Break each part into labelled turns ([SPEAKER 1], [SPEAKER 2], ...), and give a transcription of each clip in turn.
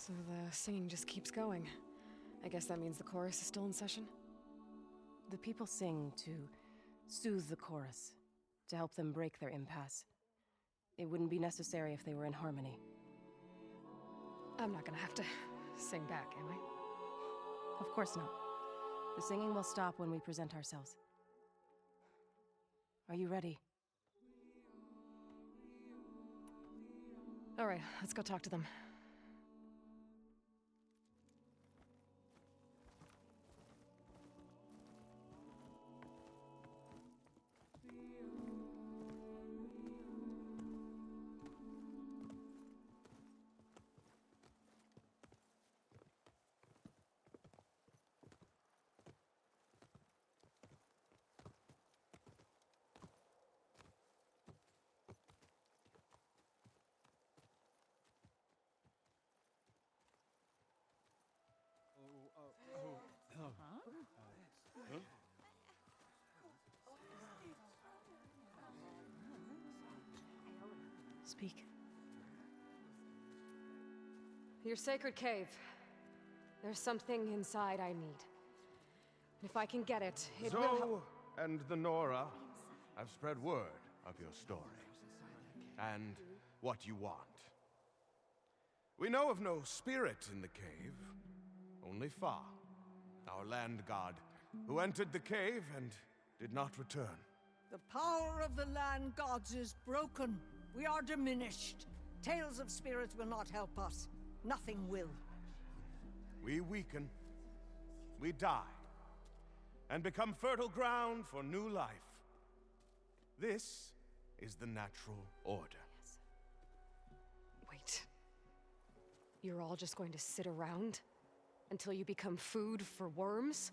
[SPEAKER 1] So the singing just keeps going. I guess that means the chorus is still in session?
[SPEAKER 2] The people sing to soothe the chorus, to help them break their impasse. It wouldn't be necessary if they were in harmony.
[SPEAKER 1] I'm not gonna have to sing back, am I?
[SPEAKER 2] Of course not. The singing will stop when we present ourselves. Are you ready?
[SPEAKER 1] All right, let's go talk to them.
[SPEAKER 2] Speak.
[SPEAKER 1] Your sacred cave. There's something inside I need. If I can get it, it will help.
[SPEAKER 3] Zoe and the Nora have spread word of your story. And what you want. We know of no spirit in the cave. Only Fa, our land god, who entered the cave and did not return.
[SPEAKER 4] The power of the land gods is broken. We are diminished. Tales of spirits will not help us. Nothing will.
[SPEAKER 3] We weaken, we die, and become fertile ground for new life. This is the natural order.
[SPEAKER 1] Wait. You're all just going to sit around until you become food for worms?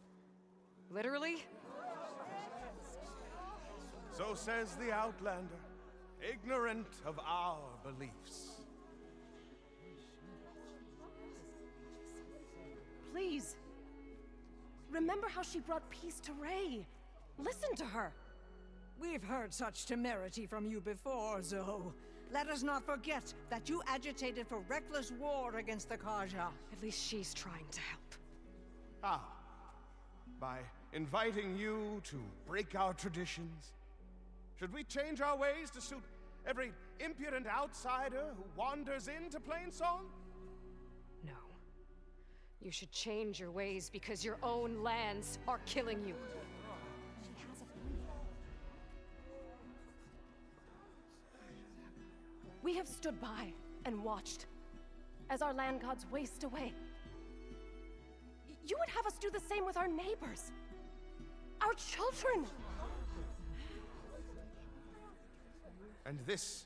[SPEAKER 1] Literally?
[SPEAKER 3] So says the Outlander, ignorant of our beliefs.
[SPEAKER 2] Please. Remember how she brought peace to Ray. Listen to her.
[SPEAKER 4] We've heard such temerity from you before, Zoe. Let us not forget that you agitated for reckless war against the Kaja.
[SPEAKER 1] At least she's trying to help.
[SPEAKER 3] How? By inviting you to break our traditions? Should we change our ways to suit every impudent outsider who wanders into Plainsong?
[SPEAKER 1] No. You should change your ways because your own lands are killing you.
[SPEAKER 2] We have stood by and watched as our land gods waste away. You would have us do the same with our neighbors, our children.
[SPEAKER 3] And this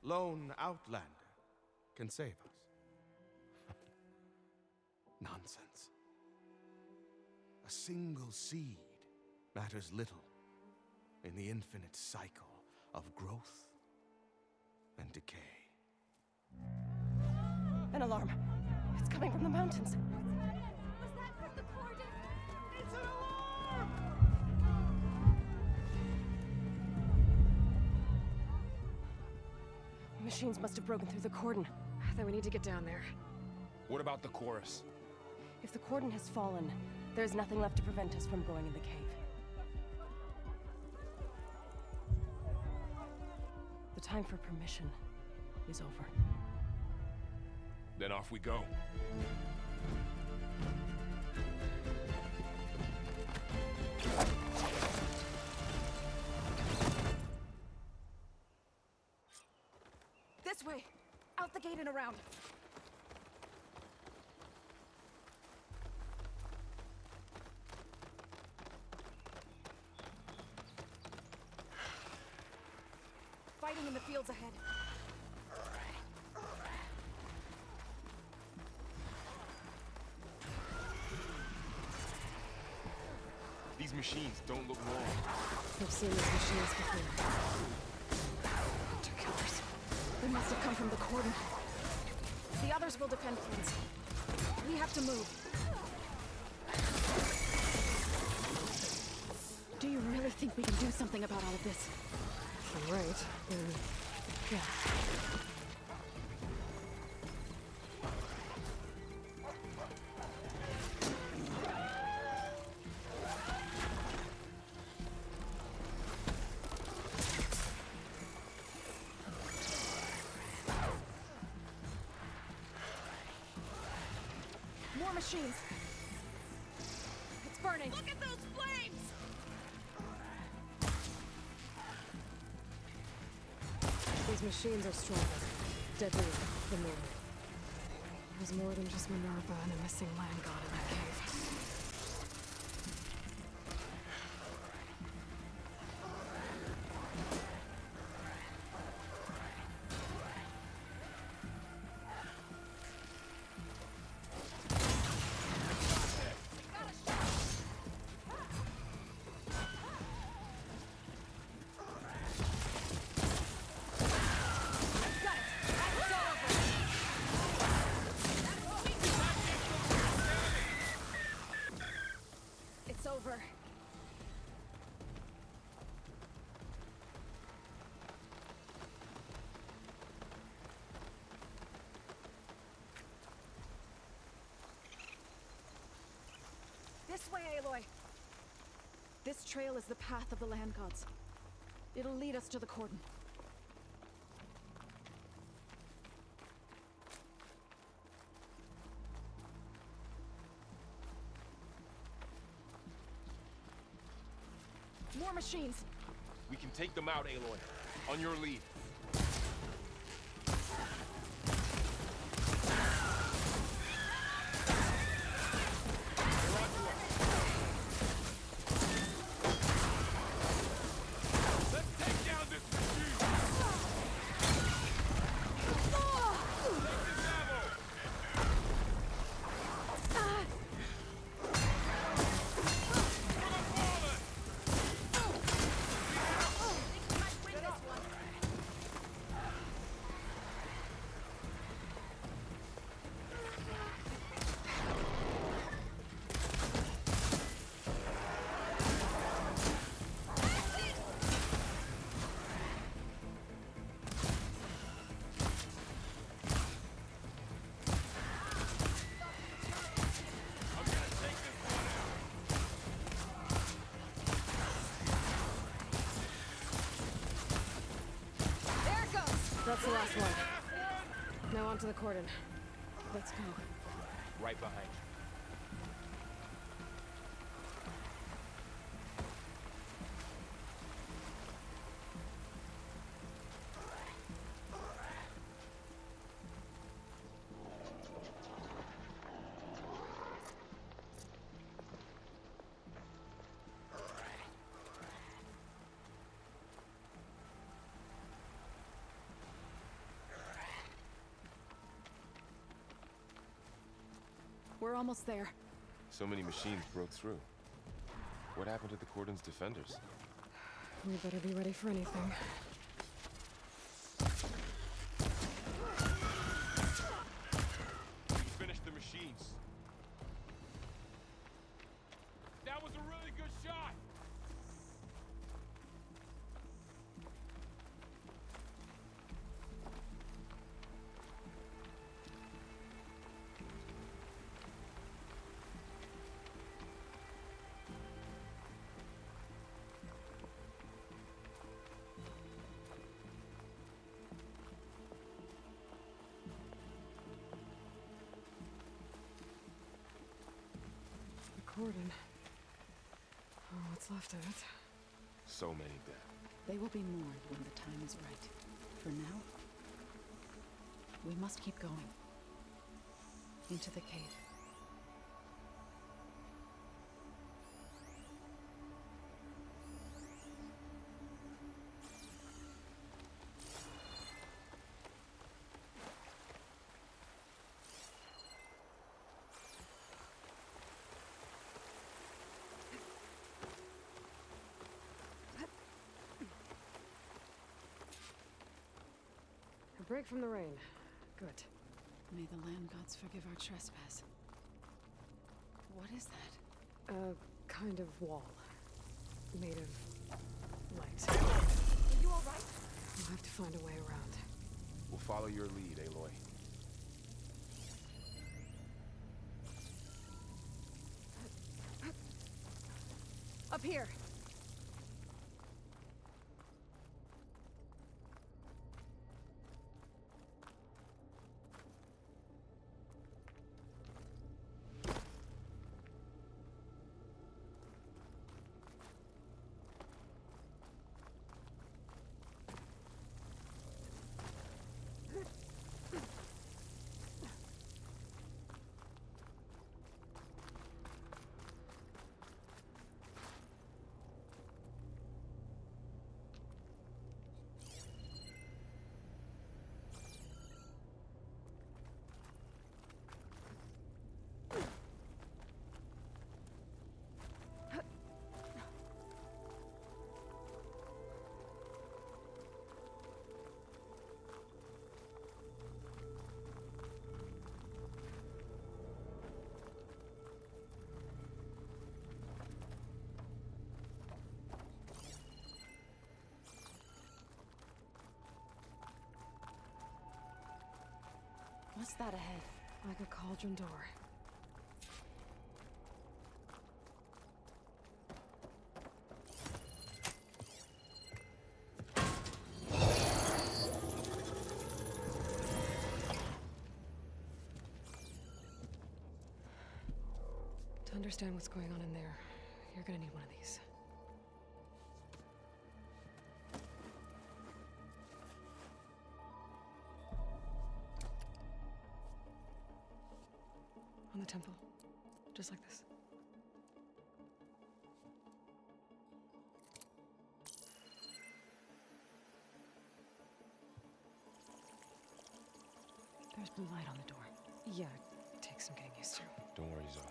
[SPEAKER 3] lone outlander can save us. Nonsense. A single seed matters little in the infinite cycle of growth and decay.
[SPEAKER 2] An alarm. It's coming from the mountains.
[SPEAKER 5] Was that from the Cordon? It's an alarm!
[SPEAKER 2] Machines must have broken through the cordon.
[SPEAKER 1] Then we need to get down there.
[SPEAKER 6] What about the chorus?
[SPEAKER 2] If the cordon has fallen, there's nothing left to prevent us from going in the cave. The time for permission is over.
[SPEAKER 6] Then off we go.
[SPEAKER 2] This way! Out the gate and around! Fighting in the fields ahead.
[SPEAKER 6] These machines don't look normal.
[SPEAKER 1] I've seen these machines before. Hunter killers.
[SPEAKER 2] They must have come from the cordon. The others will defend things. We have to move. Do you really think we can do something about all of this?
[SPEAKER 1] Right.
[SPEAKER 2] Yeah.
[SPEAKER 1] machines! It's burning!
[SPEAKER 5] Look at those flames!
[SPEAKER 1] These machines are stronger, deadlier than they were. There's more than just Minerva and a missing land god in that cave. It's over.
[SPEAKER 5] This way, Aloy! This trail is the path of the land gods. It'll lead us to the cordon. More machines!
[SPEAKER 6] We can take them out, Aloy. On your lead. Let's take down this machine! Take this ammo!
[SPEAKER 1] That's the last one. Now on to the cordon. Let's go.
[SPEAKER 6] Right behind you.
[SPEAKER 5] We're almost there.
[SPEAKER 6] So many machines broke through. What happened to the cordon's defenders?
[SPEAKER 1] We better be ready for anything.
[SPEAKER 6] We finished the machines. That was a really good shot!
[SPEAKER 1] Cordon. Oh, what's left of it?
[SPEAKER 6] So many dead.
[SPEAKER 7] They will be mourned when the time is right. For now, we must keep going. Into the cave.
[SPEAKER 1] A break from the rain. Good.
[SPEAKER 7] May the land gods forgive our trespass. What is that?
[SPEAKER 1] A kind of wall. Made of light.
[SPEAKER 5] Are you alright?
[SPEAKER 1] We'll have to find a way around.
[SPEAKER 6] We'll follow your lead, Aloy.
[SPEAKER 5] Up here!
[SPEAKER 2] What's that ahead?
[SPEAKER 1] Like a cauldron door. To understand what's going on in there, you're gonna need one of these. On the temple. Just like this.
[SPEAKER 2] There's blue light on the door.
[SPEAKER 1] Yeah, it takes some getting used to.
[SPEAKER 6] Don't worry, Zoe.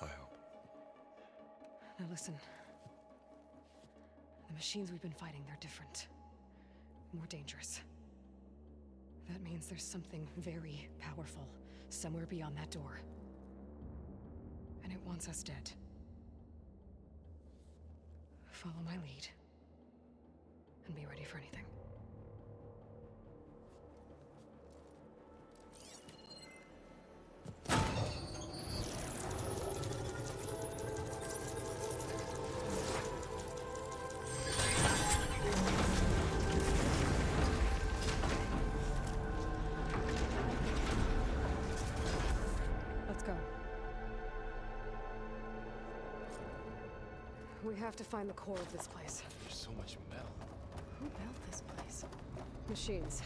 [SPEAKER 6] I help.
[SPEAKER 1] Now listen. The machines we've been fighting, they're different. More dangerous. That means there's something very powerful somewhere beyond that door. And it wants us dead. Follow my lead. And be ready for anything. Let's go. We have to find the core of this place.
[SPEAKER 6] There's so much metal.
[SPEAKER 2] Who built this place?
[SPEAKER 1] Machines.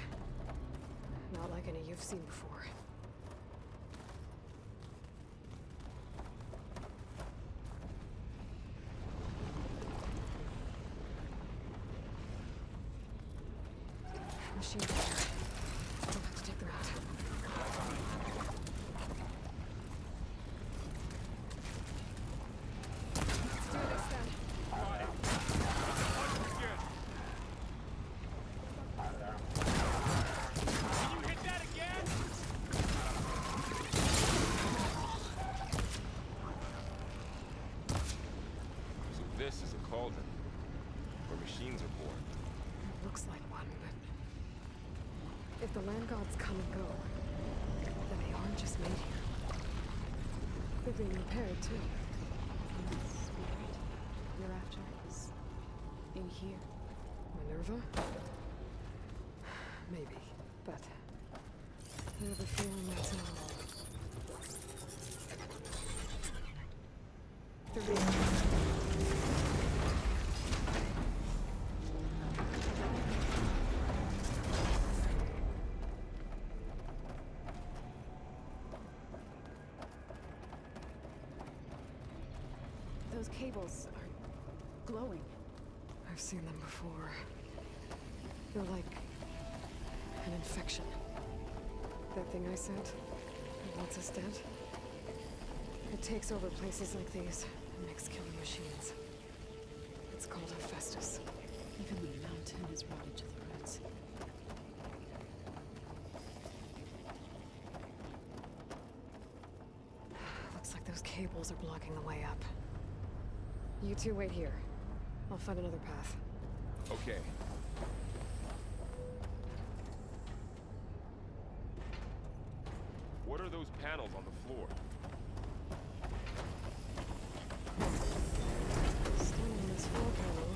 [SPEAKER 1] Not like any you've seen before. Machines are here. We'll have to take them out. Let's do this then.
[SPEAKER 6] So this is a cauldron, where machines are born.
[SPEAKER 1] It looks like one, but if the land gods come and go, then they aren't just made here. They're being repaired too.
[SPEAKER 7] And the spirit you're after is in here.
[SPEAKER 1] Minerva? Maybe, but I have a feeling that's not all. The real.
[SPEAKER 7] Those cables are glowing.
[SPEAKER 1] I've seen them before. They're like an infection. That thing I said, it wants us dead. It takes over places like these and makes killing machines. It's called Hephaestus.
[SPEAKER 7] Even the mountain is rotted to the roots.
[SPEAKER 1] Looks like those cables are blocking the way up. You two wait here. I'll find another path.
[SPEAKER 6] Okay. What are those panels on the floor?
[SPEAKER 1] Standing on this floor panel.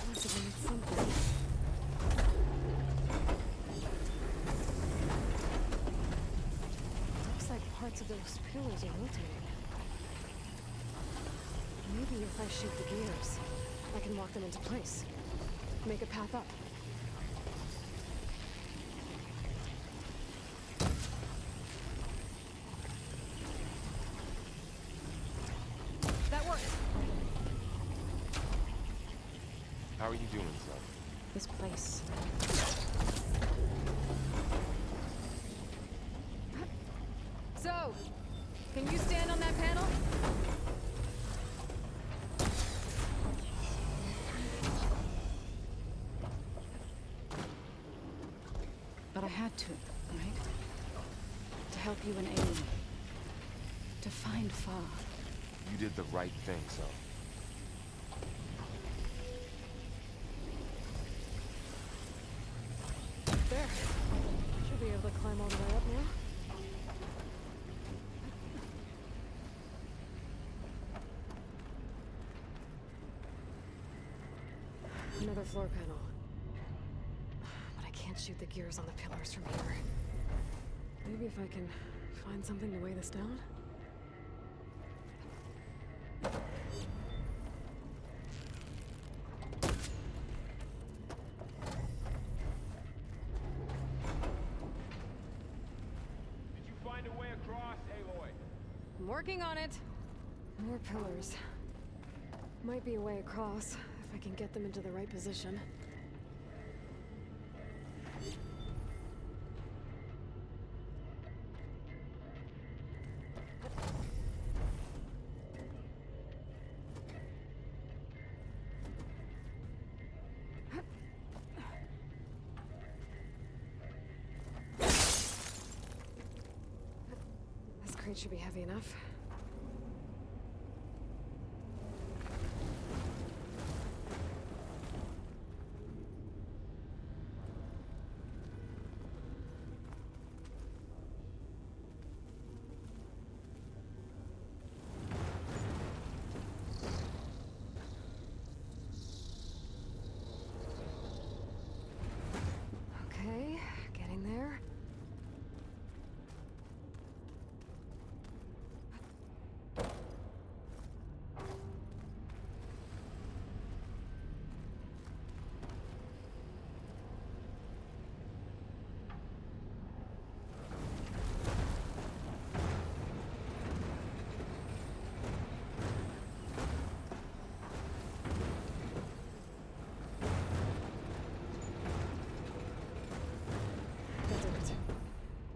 [SPEAKER 1] Must have been something. Looks like parts of those pillars are rotating. Maybe if I shoot the gears, I can lock them into place. Make a path up. That worked!
[SPEAKER 6] How are you doing, Zoe?
[SPEAKER 7] This place.
[SPEAKER 1] So, can you stand on that panel?
[SPEAKER 7] But I had to, right? To help you and Amy. To find Fa.
[SPEAKER 6] You did the right thing, Zoe.
[SPEAKER 1] There. Should be able to climb all the way up now? Another floor panel. But I can't shoot the gears on the pillars from here. Maybe if I can find something to weigh this down?
[SPEAKER 6] Did you find a way across, Aloy?
[SPEAKER 1] I'm working on it. More pillars. Might be a way across, if I can get them into the right position. This crate should be heavy enough. Okay, getting there. That did it.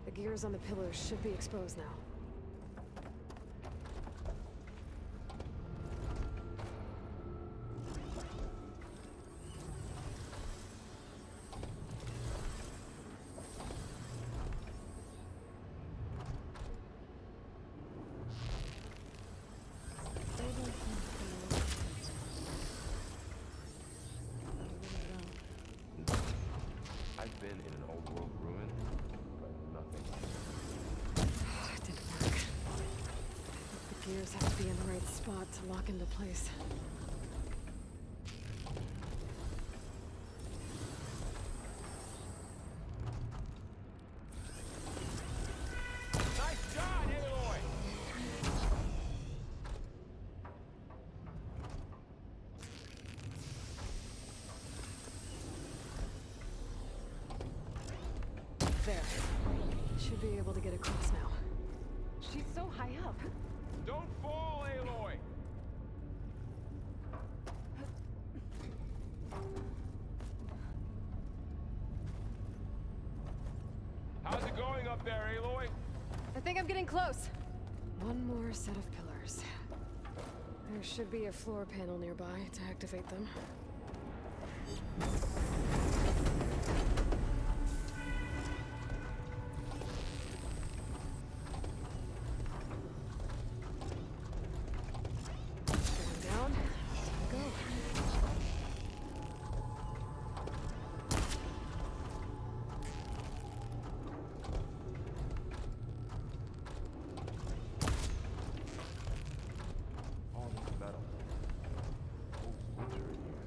[SPEAKER 1] The gears on the pillars should be exposed now.
[SPEAKER 6] I've been in an old world ruin, but nothing like
[SPEAKER 1] It didn't work. The gears have to be in the right spot to lock into place.
[SPEAKER 6] Nice shot, Aloy!
[SPEAKER 1] There. Should be able to get across now.
[SPEAKER 2] She's so high up.
[SPEAKER 6] Don't fall, Aloy! How's it going up there, Aloy?
[SPEAKER 1] I think I'm getting close. One more set of pillars. There should be a floor panel nearby to activate them. Going down. Go.
[SPEAKER 6] All this metal. Oh, winter in here.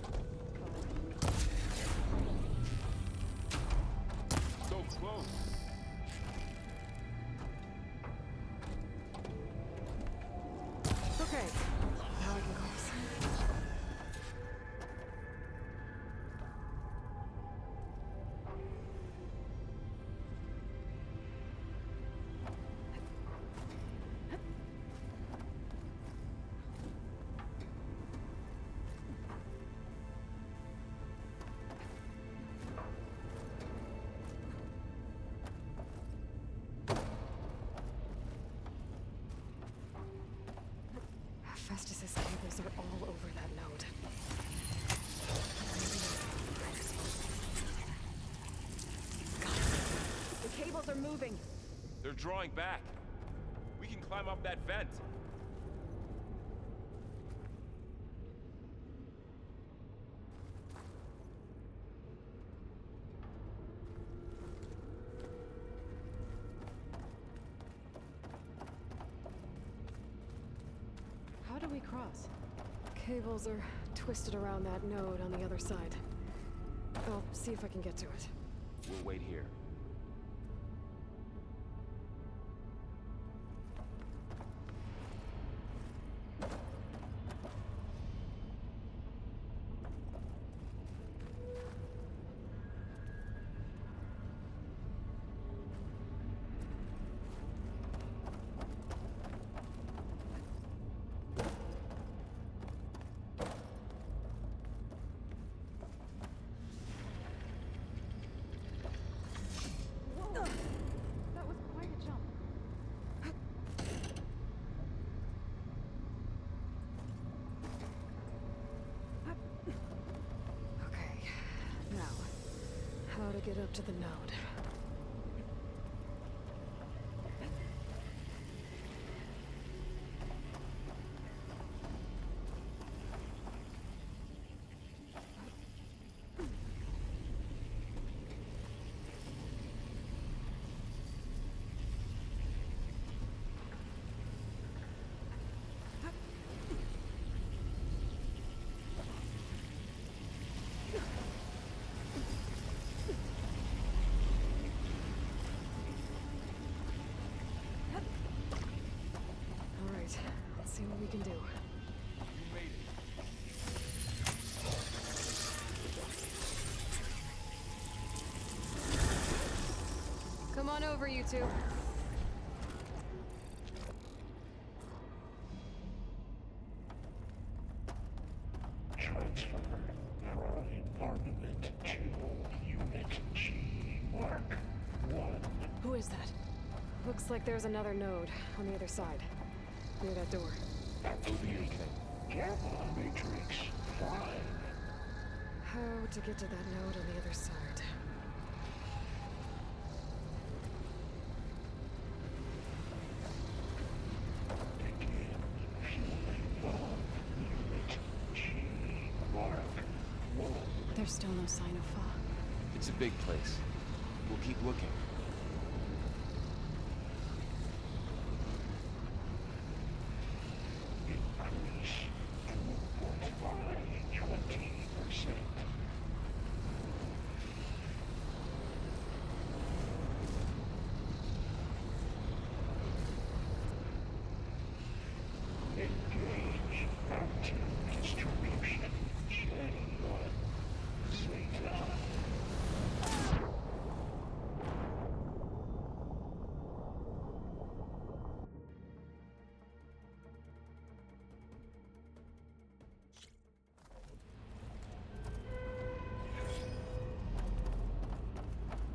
[SPEAKER 6] So close.
[SPEAKER 1] Okay. Now I can cross. Festus's cables are all over that node.
[SPEAKER 2] The cables are moving.
[SPEAKER 6] They're drawing back. We can climb up that vent.
[SPEAKER 2] across?
[SPEAKER 1] Cables are twisted around that node on the other side. I'll see if I can get to it.
[SPEAKER 6] We'll wait here.
[SPEAKER 5] That was quite a jump.
[SPEAKER 1] Okay, now, how to get up to the node. All right, let's see what we can do.
[SPEAKER 3] You made it.
[SPEAKER 1] Come on over, you two.
[SPEAKER 8] Transfer Prime Armament to Unit G. Mark 1.
[SPEAKER 2] Who is that?
[SPEAKER 1] Looks like there's another node on the other side, near that door.
[SPEAKER 8] Activate Gamma Matrix 5.
[SPEAKER 1] How to get to that node on the other side?
[SPEAKER 8] Begin fueling on Unit G. Mark 1.
[SPEAKER 7] There's still no sign of Fa.
[SPEAKER 6] It's a big place. We'll keep looking.
[SPEAKER 8] Increase throughput by 20%. Engage mountain distribution. J1. Zeta.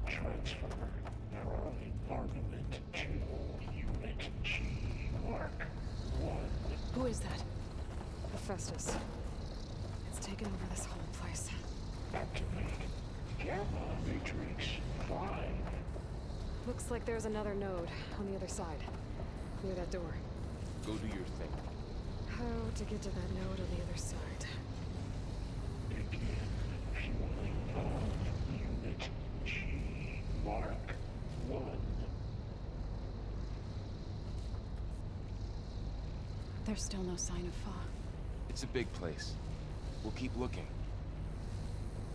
[SPEAKER 8] Transfer Prime Armament to Unit G. Mark 1.
[SPEAKER 2] Who is that?
[SPEAKER 1] Hephaestus. It's taken over this whole place.
[SPEAKER 8] Activate Gamma Matrix 5.
[SPEAKER 1] Looks like there's another node on the other side, near that door.
[SPEAKER 6] Go do your thing.
[SPEAKER 1] How to get to that node on the other side?
[SPEAKER 8] Begin fueling on Unit G. Mark 1.
[SPEAKER 7] There's still no sign of Fa.
[SPEAKER 6] It's a big place. We'll keep looking.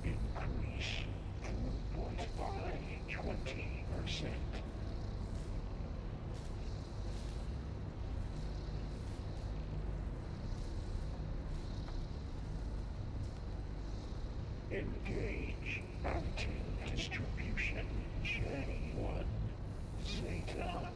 [SPEAKER 8] Increase throughput by 20%. Engage mountain distribution. J1. Zeta.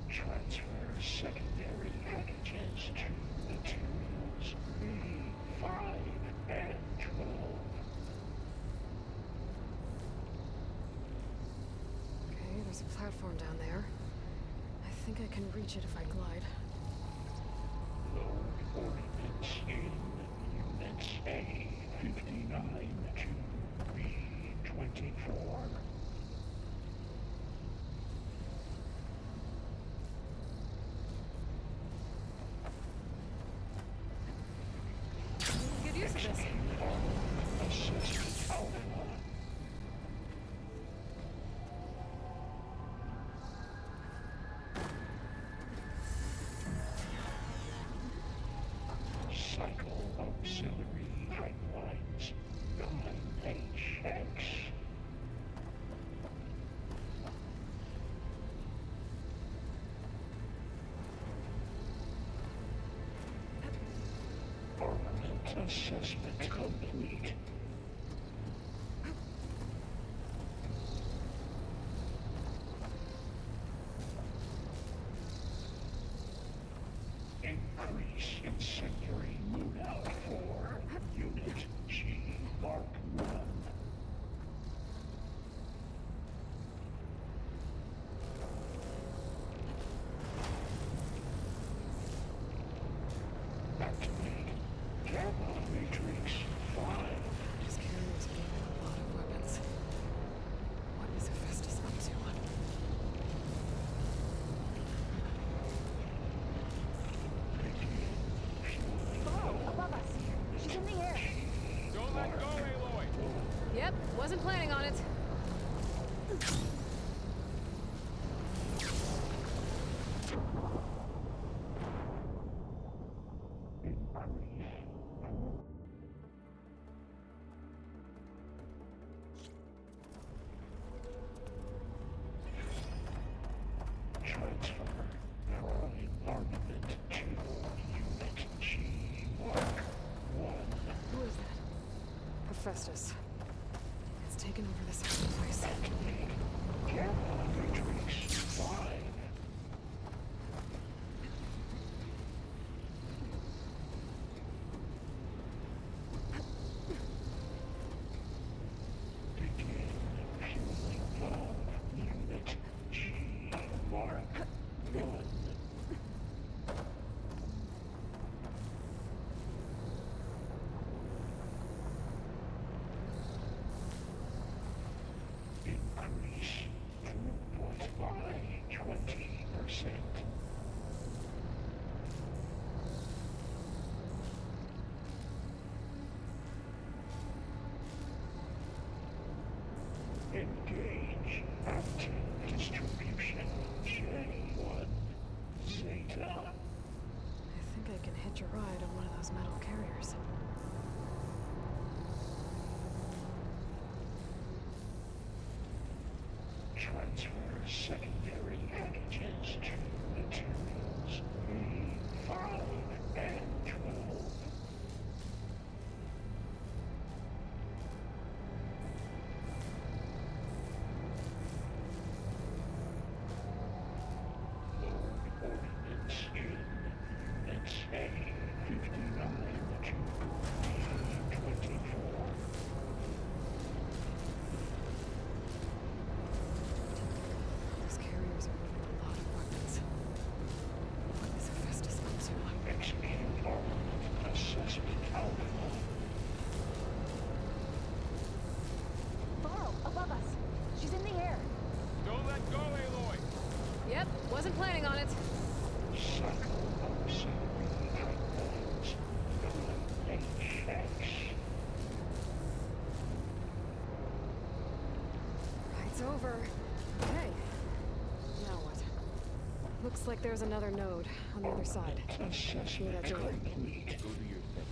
[SPEAKER 8] Transfer secondary packages to materials B5 and 12.
[SPEAKER 1] Okay, there's a platform down there. I think I can reach it if I glide.
[SPEAKER 8] Load ordnance in Units A59 to B24.
[SPEAKER 1] Get used to this.
[SPEAKER 8] Assist Alpha. Auxiliary pipelines 9HX. Armament assessment complete. Increase incendiary loadout for Unit G Mark 1. Activate Gamma Matrix 5.
[SPEAKER 1] These carriers are giving a lot of weapons. What is Hephaestus up to?
[SPEAKER 5] Above us. She's in the air.
[SPEAKER 6] Don't let go, Aloy!
[SPEAKER 2] Yep, wasn't planning on it.
[SPEAKER 8] Transfer Prime Armament to Unit G Mark 1.
[SPEAKER 1] Who is that? Hephaestus. It's taken over this whole place.
[SPEAKER 8] Activate Gamma Matrix 5. Begin fueling valve Unit G Mark 1. Increase throughput by 20%. Engage active distribution J1 Zeta.
[SPEAKER 1] I think I can hitch a ride on one of those metal carriers.
[SPEAKER 8] Transfer secondary packages to materials E5 and 12. Load ordnance in Units A59 to B24.
[SPEAKER 1] These carriers are moving a lot of weapons. What is Hephaestus up to?
[SPEAKER 8] Execute armament assessment alpha.
[SPEAKER 5] Varl, above us. She's in the air.
[SPEAKER 6] Don't let go, Aloy!
[SPEAKER 2] Yep, wasn't planning on it.
[SPEAKER 8] Cycle auxiliary pipelines 9HX.
[SPEAKER 1] Ride's over. Okay. Now what? Looks like there's another node on the other side.
[SPEAKER 8] Assessment
[SPEAKER 1] that door.
[SPEAKER 8] complete.
[SPEAKER 6] Go do your thing.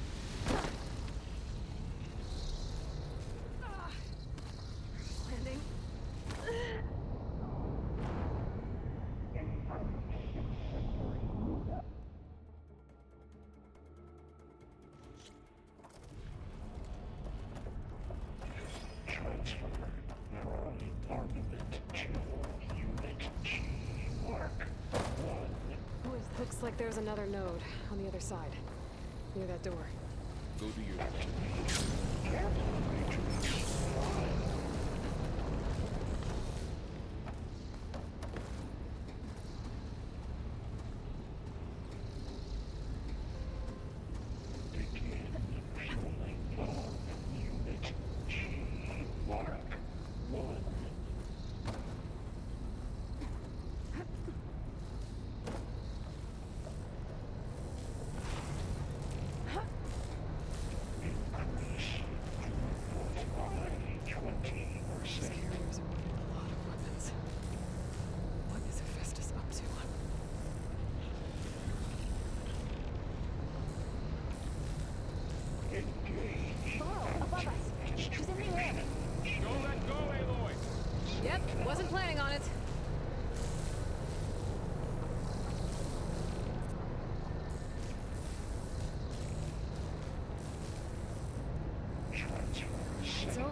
[SPEAKER 1] Landing.
[SPEAKER 8] Transfer prime armament to Unit G Mark 1.
[SPEAKER 1] Who is that? Looks like there's another node on the other side. Near that door.
[SPEAKER 6] Go do your thing.
[SPEAKER 8] Gamma Matrix 5. Begin fueling valve Unit G Mark 1. Increase throughput by 20%.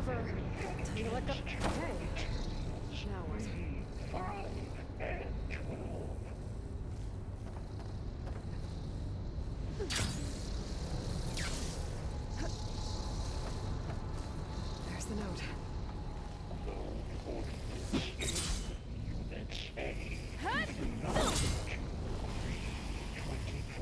[SPEAKER 1] over. Time to let go. Okay. Now what?
[SPEAKER 8] 5 and 12.
[SPEAKER 1] There's the note.
[SPEAKER 8] Units A. 24.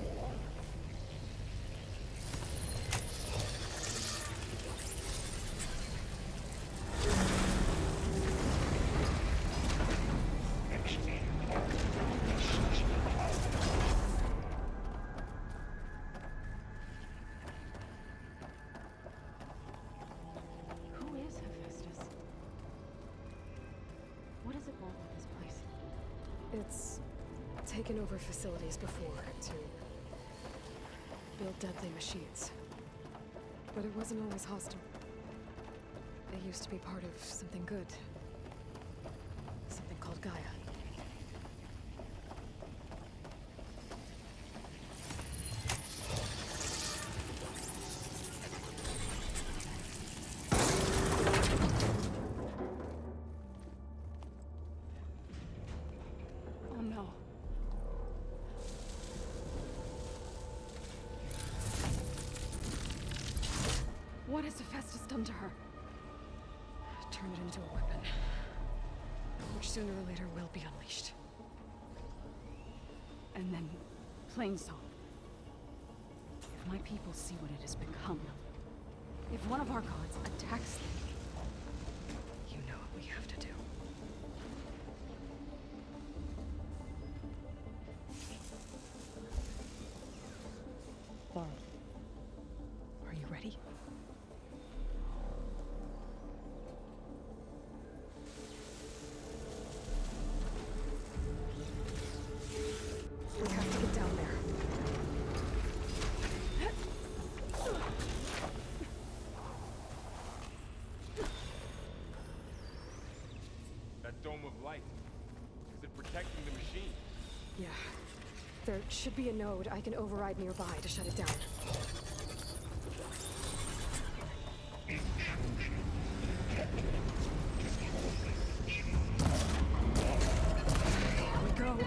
[SPEAKER 2] Who is Hephaestus? What does it want with this place?
[SPEAKER 1] It's taken over facilities before to build deadly machines. But it wasn't always hostile. It used to be part of something good. Something called Gaia.
[SPEAKER 2] Oh no. What has Hephaestus done to her?
[SPEAKER 1] Turn it into a weapon. Which sooner or later will be unleashed.
[SPEAKER 7] And then, Plainsong. If my people see what it has become, if one of our gods attacks them,
[SPEAKER 1] You know what we have to do.
[SPEAKER 2] Laurel.
[SPEAKER 1] Are you ready? We have to get down there.
[SPEAKER 6] That dome of light. Is it protecting the machine?
[SPEAKER 1] Yeah. There should be a node I can override nearby to shut it down. Here we go.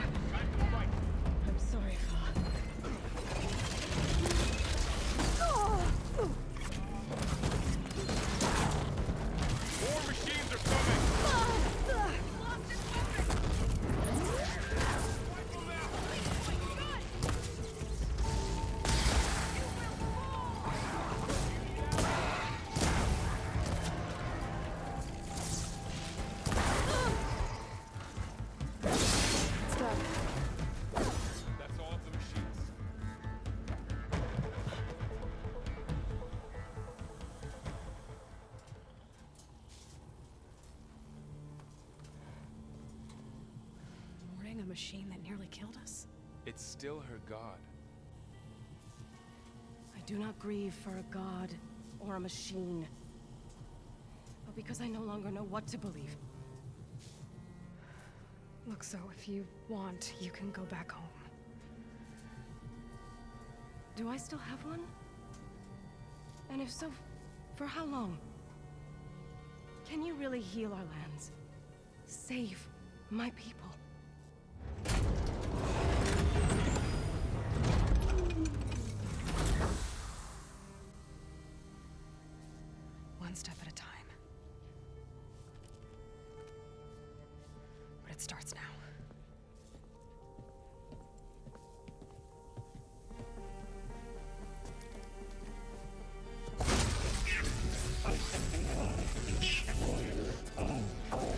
[SPEAKER 7] I'm sorry, Fa.
[SPEAKER 6] More machines are coming!
[SPEAKER 1] It's done.
[SPEAKER 6] That's all of the machines.
[SPEAKER 7] Mooring a machine that nearly killed us?
[SPEAKER 6] It's still her god.
[SPEAKER 2] I do not grieve for a god or a machine. But because I no longer know what to believe.
[SPEAKER 1] Look, so if you want, you can go back home.
[SPEAKER 2] Do I still have one? And if so, for how long? Can you really heal our lands? Save my people?
[SPEAKER 1] One step at a time. But it starts now.
[SPEAKER 8] Destroyer of all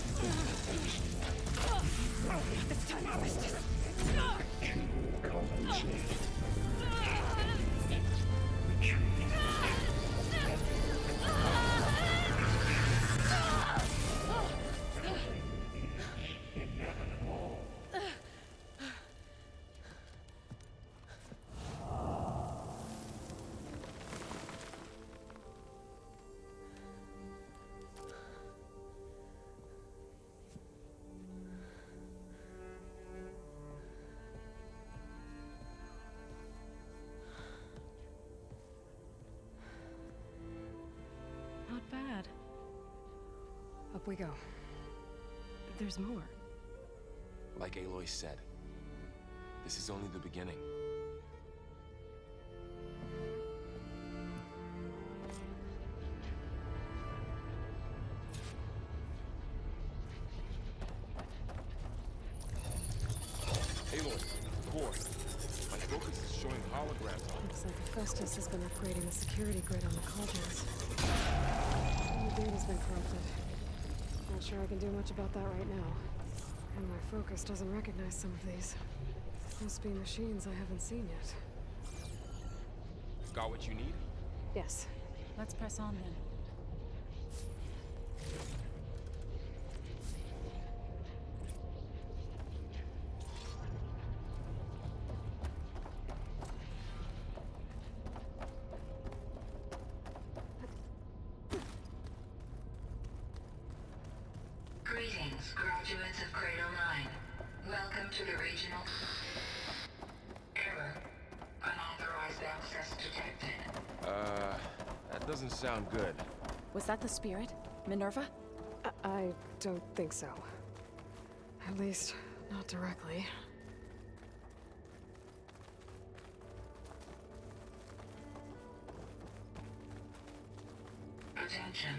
[SPEAKER 1] we go.
[SPEAKER 2] There's more.
[SPEAKER 6] Like Aloy said, this is only the beginning. Aloy, core. My focus is showing holograms on it.
[SPEAKER 1] Looks like Hephaestus has been upgrading the security grid on the cauldrons. The data's been corrupted. Not sure I can do much about that right now. And my focus doesn't recognize some of these. Must be machines I haven't seen yet.
[SPEAKER 6] Got what you need?
[SPEAKER 1] Yes.
[SPEAKER 7] Let's press on then.
[SPEAKER 9] Greetings, graduates of Cradle 9. Welcome to the regional... Error. Unauthorized access detected.
[SPEAKER 6] That doesn't sound good.
[SPEAKER 7] Was that the spirit? Minerva?
[SPEAKER 1] I don't think so. At least, not directly.
[SPEAKER 9] Attention.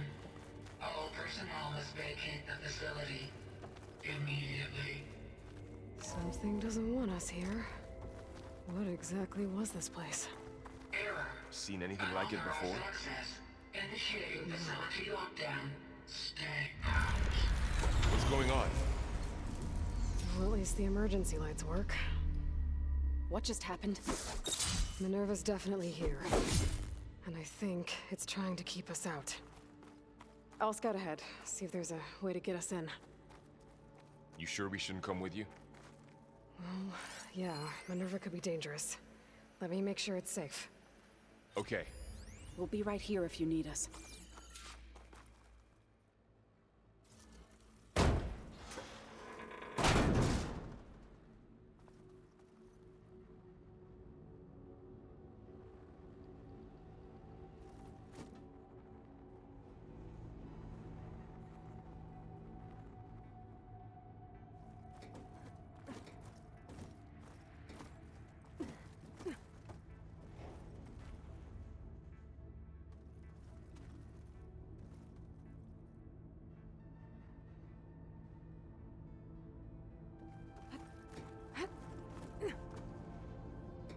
[SPEAKER 9] All personnel must vacate the facility immediately.
[SPEAKER 1] Something doesn't want us here. What exactly was this place?
[SPEAKER 9] Error.
[SPEAKER 6] Seen anything like it before?
[SPEAKER 9] Unauthorized access. Initiating facility lockdown. Stay out.
[SPEAKER 6] What's going on?
[SPEAKER 1] Well, at least the emergency lights work.
[SPEAKER 7] What just happened?
[SPEAKER 1] Minerva's definitely here. And I think it's trying to keep us out. I'll scout ahead, see if there's a way to get us in.
[SPEAKER 6] You sure we shouldn't come with you?
[SPEAKER 1] Well, yeah, Minerva could be dangerous. Let me make sure it's safe.
[SPEAKER 6] Okay.
[SPEAKER 7] We'll be right here if you need us.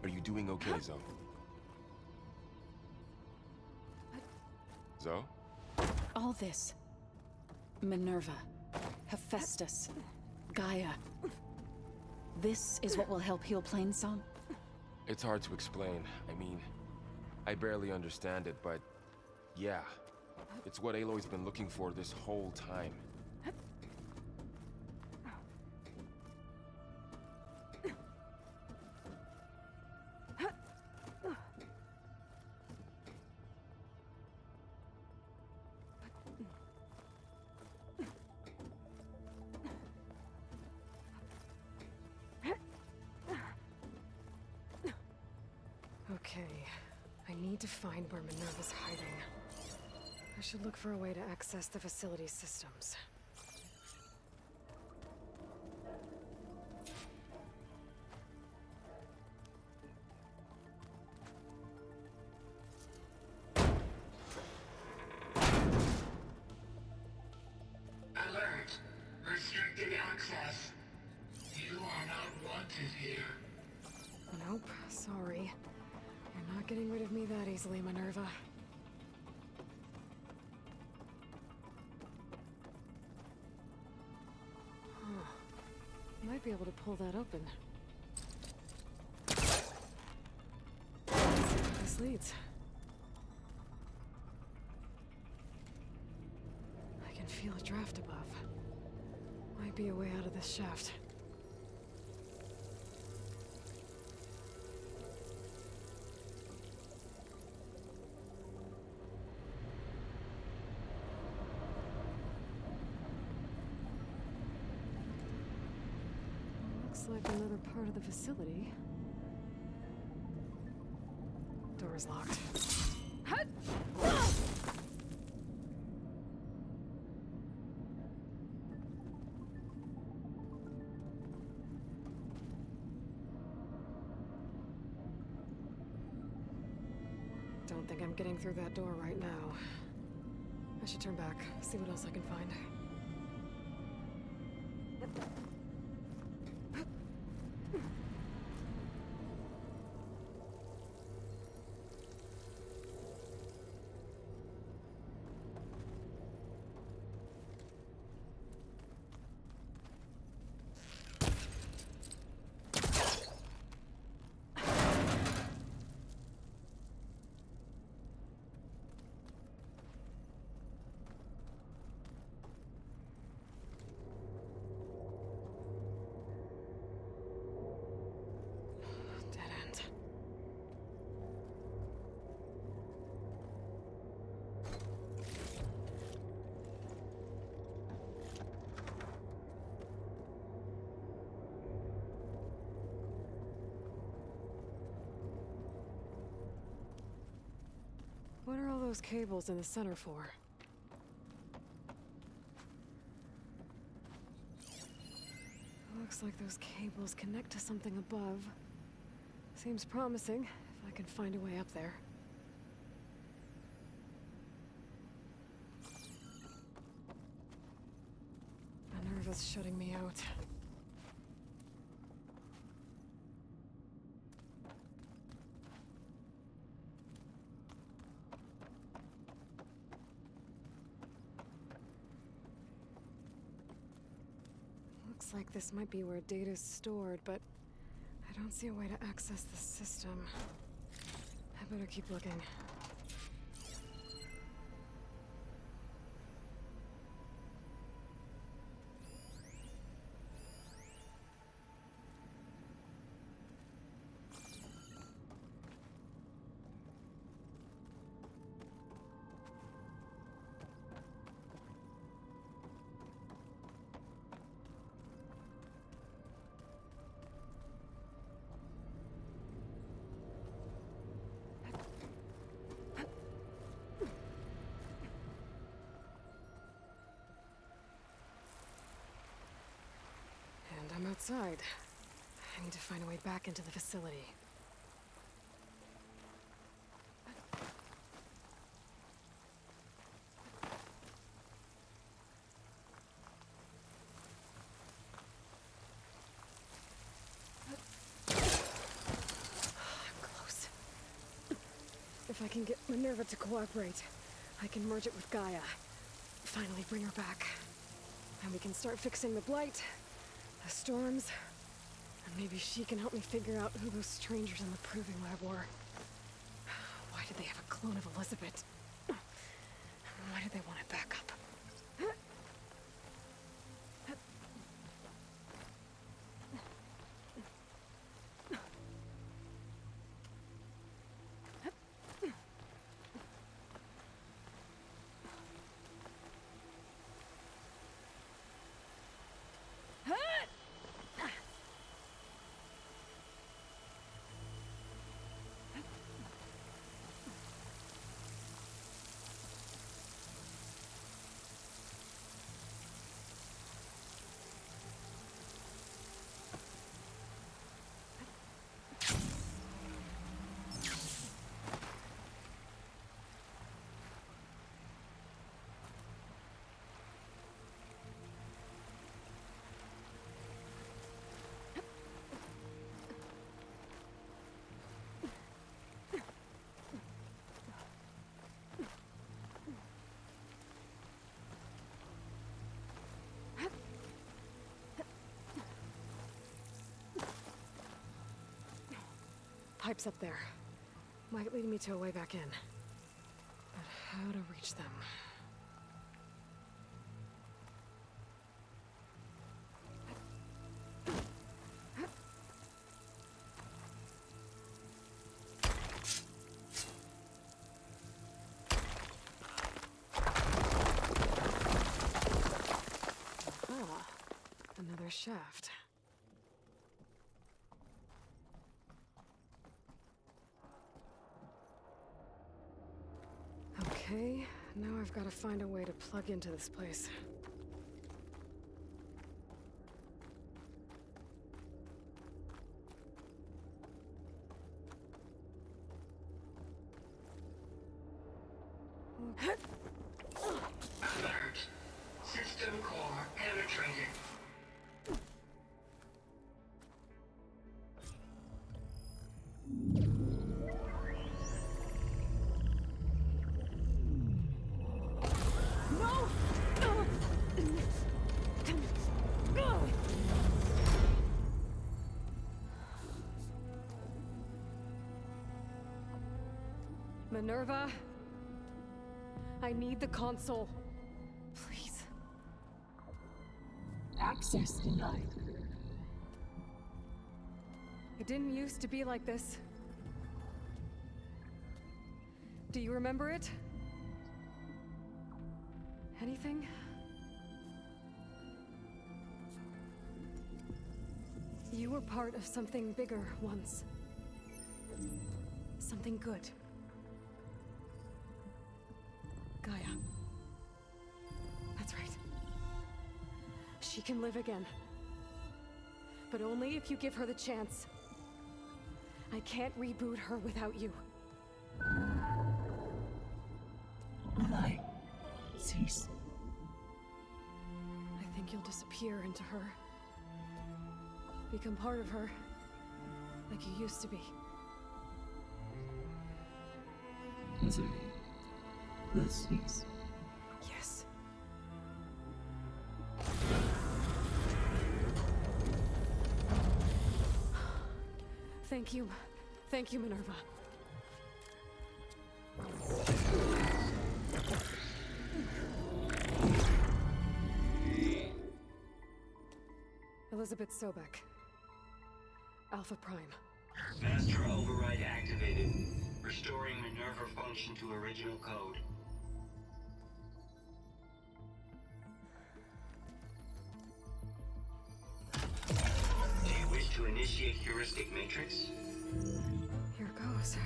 [SPEAKER 6] Are you doing okay, Zoe? Zoe?
[SPEAKER 7] All this. Minerva. Hephaestus. Gaia. This is what will help heal Plainsong?
[SPEAKER 6] It's hard to explain. I mean, I barely understand it, but yeah. It's what Aloy's been looking for this whole time.
[SPEAKER 1] Okay, I need to find where Minerva's hiding. I should look for a way to access the facility systems.
[SPEAKER 9] Alert. Restricted access. You are not wanted here.
[SPEAKER 1] Nope, sorry. You're not getting rid of me that easily, Minerva. Huh. Might be able to pull that open. Let's see where this leads. I can feel a draft above. Might be a way out of this shaft. Looks like another part of the facility. Door's locked. don't think I'm getting through that door right now. I should turn back, see what else I can find. Dead end. What are all those cables in the center for? Looks like those cables connect to something above. Seems promising, if I can find a way up there. Minerva's shutting me out. Looks like this might be where data's stored, but I don't see a way to access the system. I better keep looking. And I'm outside. I need to find a way back into the facility. I'm close. If I can get Minerva to cooperate, I can merge it with Gaia. Finally bring her back. And we can start fixing the Blight, the storms, and maybe she can help me figure out who those strangers in the Proving Lab were. Why did they have a clone of Elizabeth? Why did they want it back up? Pipes up there. Might lead me to a way back in. But how to reach them? Ah, another shaft. Okay, now I've got to find a way to plug into this place. Minerva, I need the console. Please.
[SPEAKER 8] Access denied.
[SPEAKER 1] It didn't used to be like this. Do you remember it? Anything? You were part of something bigger once. Something good. Gaia. That's right. She can live again. But only if you give her the chance. I can't reboot her without you.
[SPEAKER 8] Light. Cease.
[SPEAKER 1] I think you'll disappear into her. Become part of her. Like you used to be.
[SPEAKER 8] Misery. Let's cease.
[SPEAKER 1] Yes. Thank you. Thank you, Minerva. Elizabeth Sobek. Alpha Prime.
[SPEAKER 10] Master override activated. Restoring Minerva function to original code. Do you wish to initiate heuristic matrix?
[SPEAKER 1] Here goes.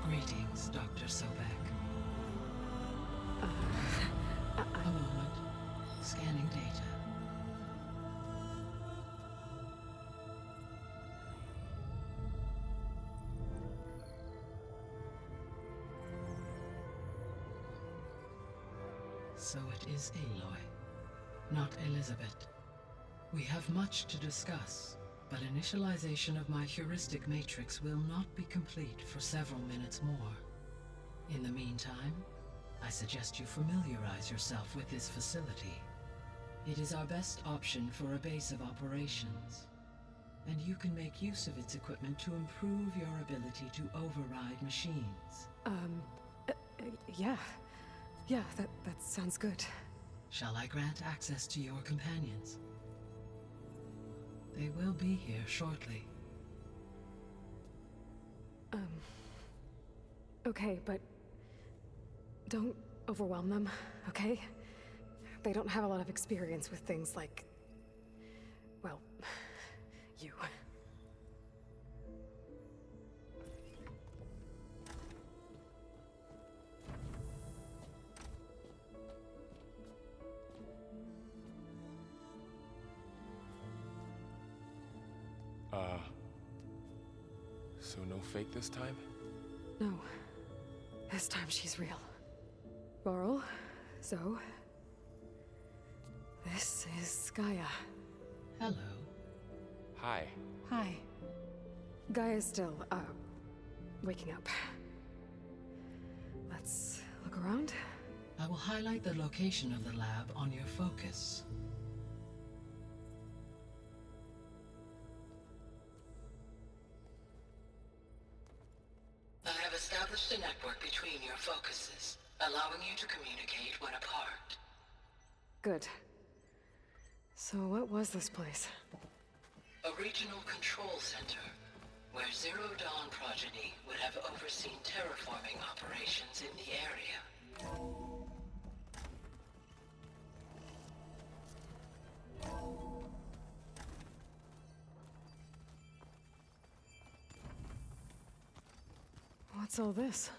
[SPEAKER 11] Greetings, Dr. Sobek. A moment. Scanning data. So it is Aloy, not Elizabeth. We have much to discuss, but initialization of my heuristic matrix will not be complete for several minutes more. In the meantime, I suggest you familiarize yourself with this facility. It is our best option for a base of operations, and you can make use of its equipment to improve your ability to override machines.
[SPEAKER 1] Yeah. Yeah, that sounds good.
[SPEAKER 11] Shall I grant access to your companions? They will be here shortly.
[SPEAKER 1] Okay, but don't overwhelm them, okay? They don't have a lot of experience with things like, well, you.
[SPEAKER 6] So no fake this time?
[SPEAKER 1] No. This time she's real. Varl, Zoe. This is Gaia.
[SPEAKER 11] Hello.
[SPEAKER 6] Hi.
[SPEAKER 7] Hi.
[SPEAKER 1] Gaia's still, waking up. Let's look around.
[SPEAKER 11] I will highlight the location of the lab on your focus. I have established a network between your focuses, allowing you to communicate when apart.
[SPEAKER 1] Good. So what was this place?
[SPEAKER 11] A regional control center, where Zero Dawn progeny would have overseen terraforming operations in the area.
[SPEAKER 1] What's all this?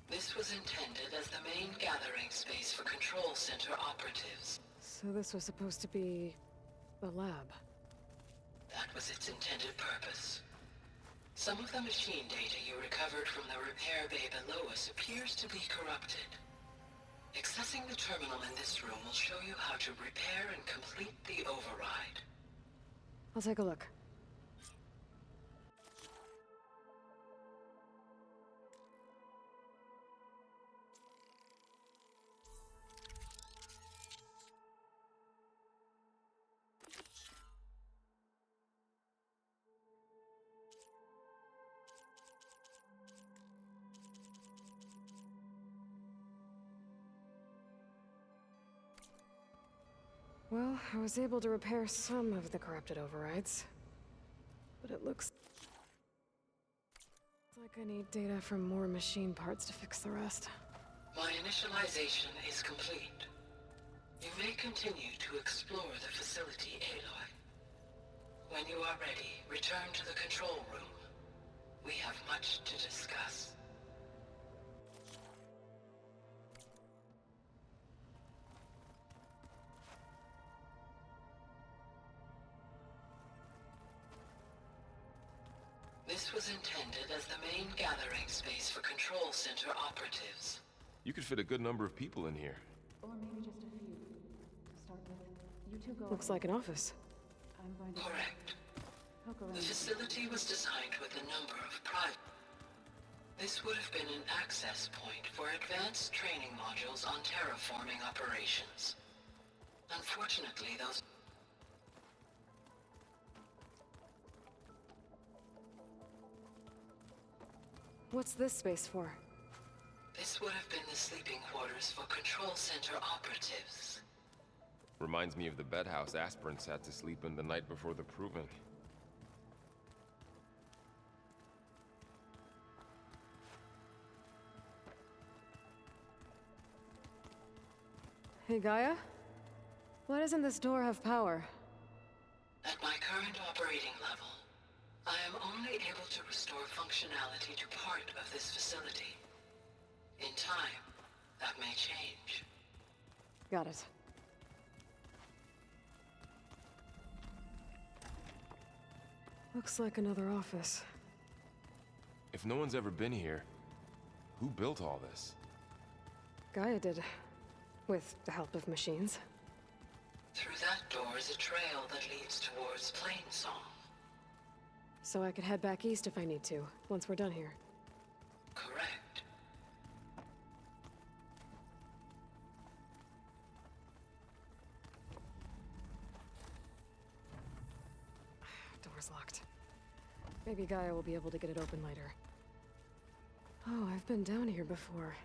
[SPEAKER 11] This was intended as the main gathering space for control center operatives.
[SPEAKER 1] So this was supposed to be a lab.
[SPEAKER 11] That was its intended purpose. Some of the machine data you recovered from the repair bay below us appears to be corrupted. Accessing the terminal in this room will show you how to repair and complete the override.
[SPEAKER 1] I'll take a look. Well, I was able to repair some of the corrupted overrides. But it looks like I need data from more machine parts to fix the rest.
[SPEAKER 11] My initialization is complete. You may continue to explore the facility, Aloy. When you are ready, return to the control room. We have much to discuss. This was intended as the main gathering space for Control Center operatives.
[SPEAKER 6] You could fit a good number of people in here.
[SPEAKER 7] Or maybe just a few. To start with, you two go
[SPEAKER 1] Looks
[SPEAKER 7] ahead.
[SPEAKER 1] like an office.
[SPEAKER 7] I'm going to
[SPEAKER 11] Correct.
[SPEAKER 7] poke around.
[SPEAKER 11] The facility was designed with a number of private... This would have been an access point for advanced training modules on terraforming operations. Unfortunately, those...
[SPEAKER 1] What's this space for?
[SPEAKER 11] This would have been the sleeping quarters for Control Center operatives.
[SPEAKER 6] Reminds me of the bedhouse aspirants had to sleep in the night before the proving.
[SPEAKER 1] Hey, Gaia? Why doesn't this door have power?
[SPEAKER 11] At my current operating level, I am only able to restore functionality to part of this facility. In time, that may change.
[SPEAKER 1] Got it. Looks like another office.
[SPEAKER 6] If no one's ever been here, who built all this?
[SPEAKER 1] Gaia did. With the help of machines.
[SPEAKER 11] Through that door is a trail that leads towards Plainsong.
[SPEAKER 1] So I could head back east if I need to, once we're done here.
[SPEAKER 11] Correct.
[SPEAKER 1] Door's locked. Maybe Gaia will be able to get it open later. Oh, I've been down here before.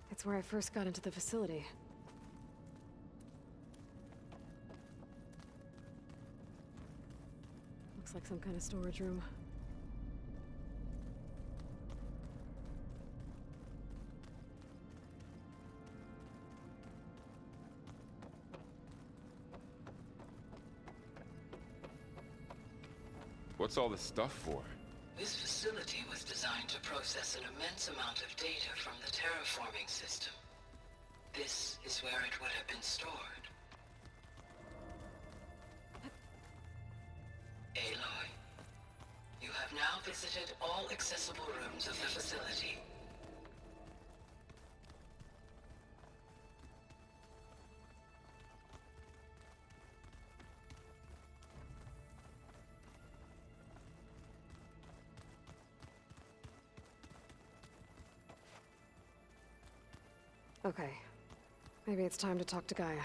[SPEAKER 1] It's where I first got into the facility. Looks like some kind of storage room.
[SPEAKER 6] What's all this stuff for?
[SPEAKER 11] This facility was designed to process an immense amount of data from the terraforming system. This is where it would have been stored. Aloy, you have now visited all accessible rooms of the facility.
[SPEAKER 1] Okay. Maybe it's time to talk to Gaia.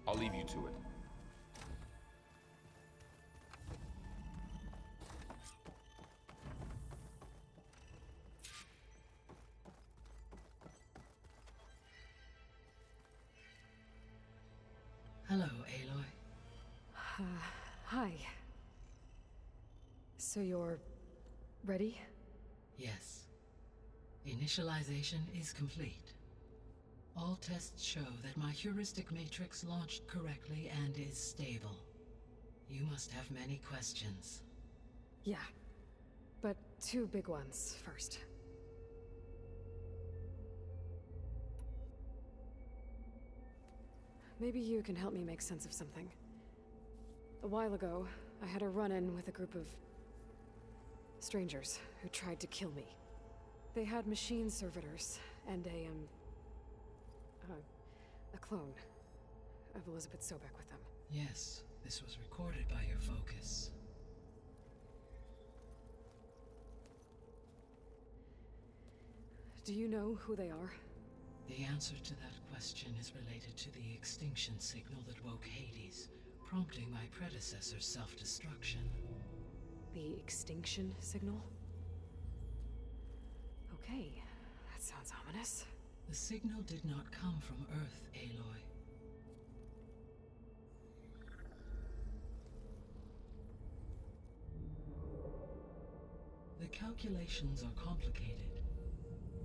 [SPEAKER 6] I'll leave you to it.
[SPEAKER 11] Hello, Aloy.
[SPEAKER 1] Hi. So you're... ready?
[SPEAKER 11] Yes. Initialization is complete. All tests show that my heuristic matrix launched correctly and is stable. You must have many questions.
[SPEAKER 1] Yeah. But two big ones first. Maybe you can help me make sense of something. A while ago, I had a run-in with a group of... strangers who tried to kill me. They had machine servitors and a, A clone of Elizabeth Sobek with them.
[SPEAKER 11] Yes, this was recorded by your focus.
[SPEAKER 1] Do you know who they are?
[SPEAKER 11] The answer to that question is related to the extinction signal that woke Hades, prompting my predecessor's self-destruction.
[SPEAKER 1] The extinction signal? Okay, that sounds ominous.
[SPEAKER 11] The signal did not come from Earth, Aloy. The calculations are complicated,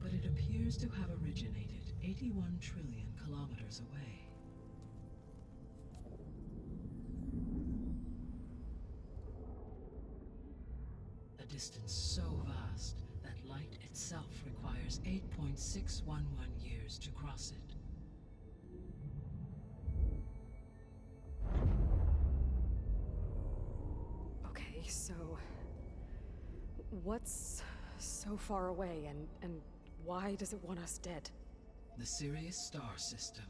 [SPEAKER 11] but it appears to have originated 81 trillion kilometers away. A distance so vast that light itself requires 8.611 years to cross it.
[SPEAKER 1] Okay, so... what's so far away, and why does it want us dead?
[SPEAKER 11] The Sirius star system.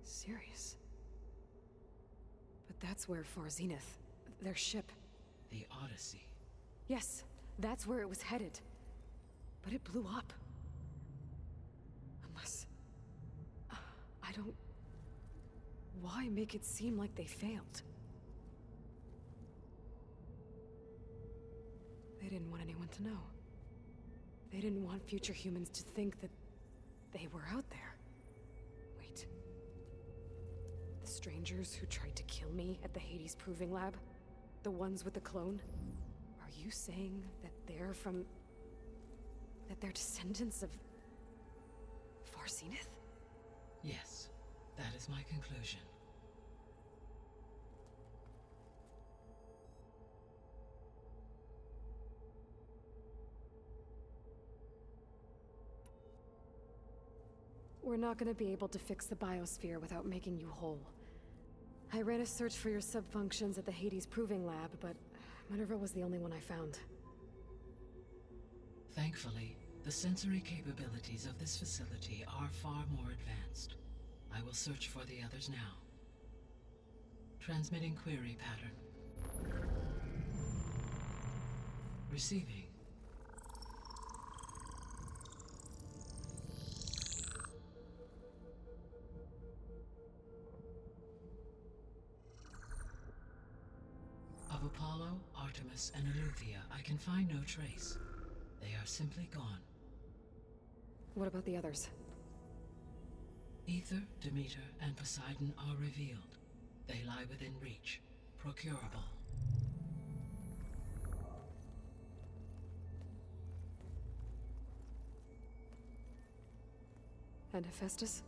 [SPEAKER 1] Sirius? But that's where Far Zenith, their ship...
[SPEAKER 11] The Odyssey.
[SPEAKER 1] Yes, that's where it was headed. But it blew up. Unless... I don't... Why make it seem like they failed? They didn't want anyone to know. They didn't want future humans to think that they were out there. Wait. The strangers who tried to kill me at the Hades Proving Lab? The ones with the clone? Are you saying that they're from... that they're descendants of... Far Zenith?
[SPEAKER 11] Yes, that is my conclusion.
[SPEAKER 1] We're not gonna be able to fix the biosphere without making you whole. I ran a search for your subfunctions at the Hades Proving Lab, but Minerva was the only one I found.
[SPEAKER 11] Thankfully, the sensory capabilities of this facility are far more advanced. I will search for the others now. Transmitting query pattern. Receiving. Of Apollo, Artemis, and Eleuthia, I can find no trace. They are simply gone.
[SPEAKER 1] What about the others?
[SPEAKER 11] Aether, Demeter, and Poseidon are revealed. They lie within reach, procurable.
[SPEAKER 1] And Hephaestus?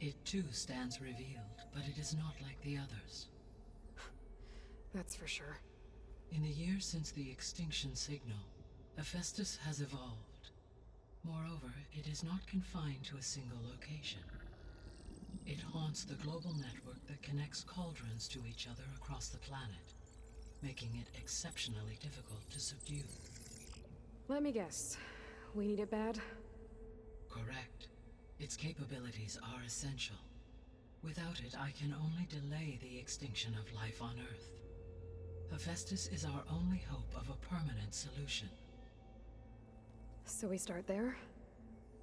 [SPEAKER 11] It too stands revealed, but it is not like the others.
[SPEAKER 1] That's for sure.
[SPEAKER 11] In the years since the extinction signal, Hephaestus has evolved. Moreover, it is not confined to a single location. It haunts the global network that connects cauldrons to each other across the planet, making it exceptionally difficult to subdue.
[SPEAKER 1] Let me guess. We need it bad?
[SPEAKER 11] Correct. Its capabilities are essential. Without it, I can only delay the extinction of life on Earth. Hephaestus is our only hope of a permanent solution.
[SPEAKER 1] So we start there?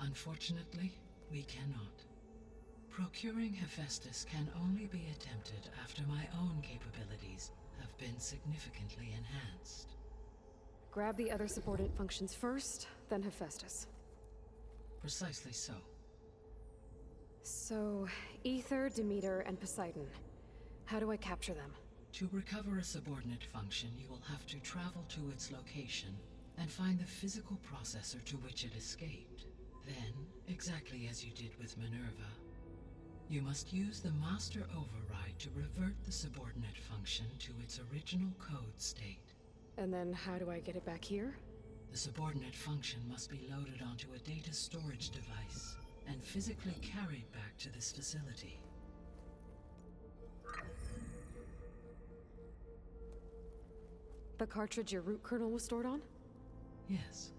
[SPEAKER 11] Unfortunately, we cannot. Procuring Hephaestus can only be attempted after my own capabilities have been significantly enhanced.
[SPEAKER 1] Grab the other subordinate functions first, then Hephaestus.
[SPEAKER 11] Precisely so.
[SPEAKER 1] So, Aether, Demeter, and Poseidon. How do I capture them?
[SPEAKER 11] To recover a subordinate function, you will have to travel to its location and find the physical processor to which it escaped. Then, exactly as you did with Minerva, you must use the Master Override to revert the subordinate function to its original code state.
[SPEAKER 1] And then how do I get it back here?
[SPEAKER 11] The subordinate function must be loaded onto a data storage device and physically carried back to this facility.
[SPEAKER 1] The cartridge your root kernel was stored on?
[SPEAKER 11] Yes.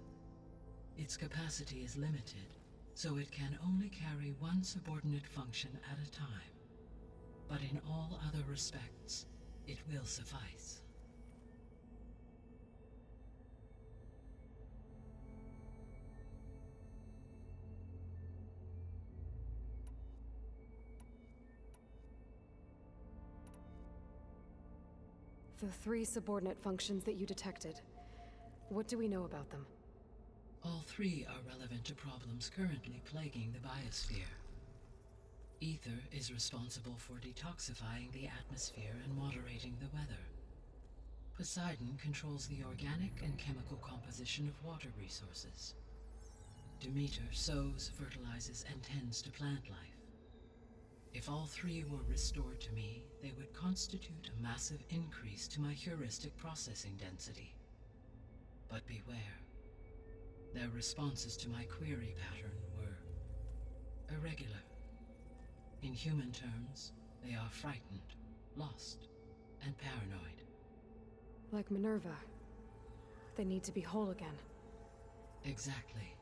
[SPEAKER 11] Its capacity is limited, so it can only carry one subordinate function at a time. But in all other respects, it will suffice.
[SPEAKER 1] The 3 subordinate functions that you detected. What do we know about them?
[SPEAKER 11] All 3 are relevant to problems currently plaguing the biosphere. Ether is responsible for detoxifying the atmosphere and moderating the weather. Poseidon controls the organic and chemical composition of water resources. Demeter sows, fertilizes, and tends to plant life. If all 3 were restored to me, they would constitute a massive increase to my heuristic processing density. But beware. Their responses to my query pattern were irregular. In human terms, they are frightened, lost, and paranoid.
[SPEAKER 1] Like Minerva. They need to be whole again.
[SPEAKER 11] Exactly.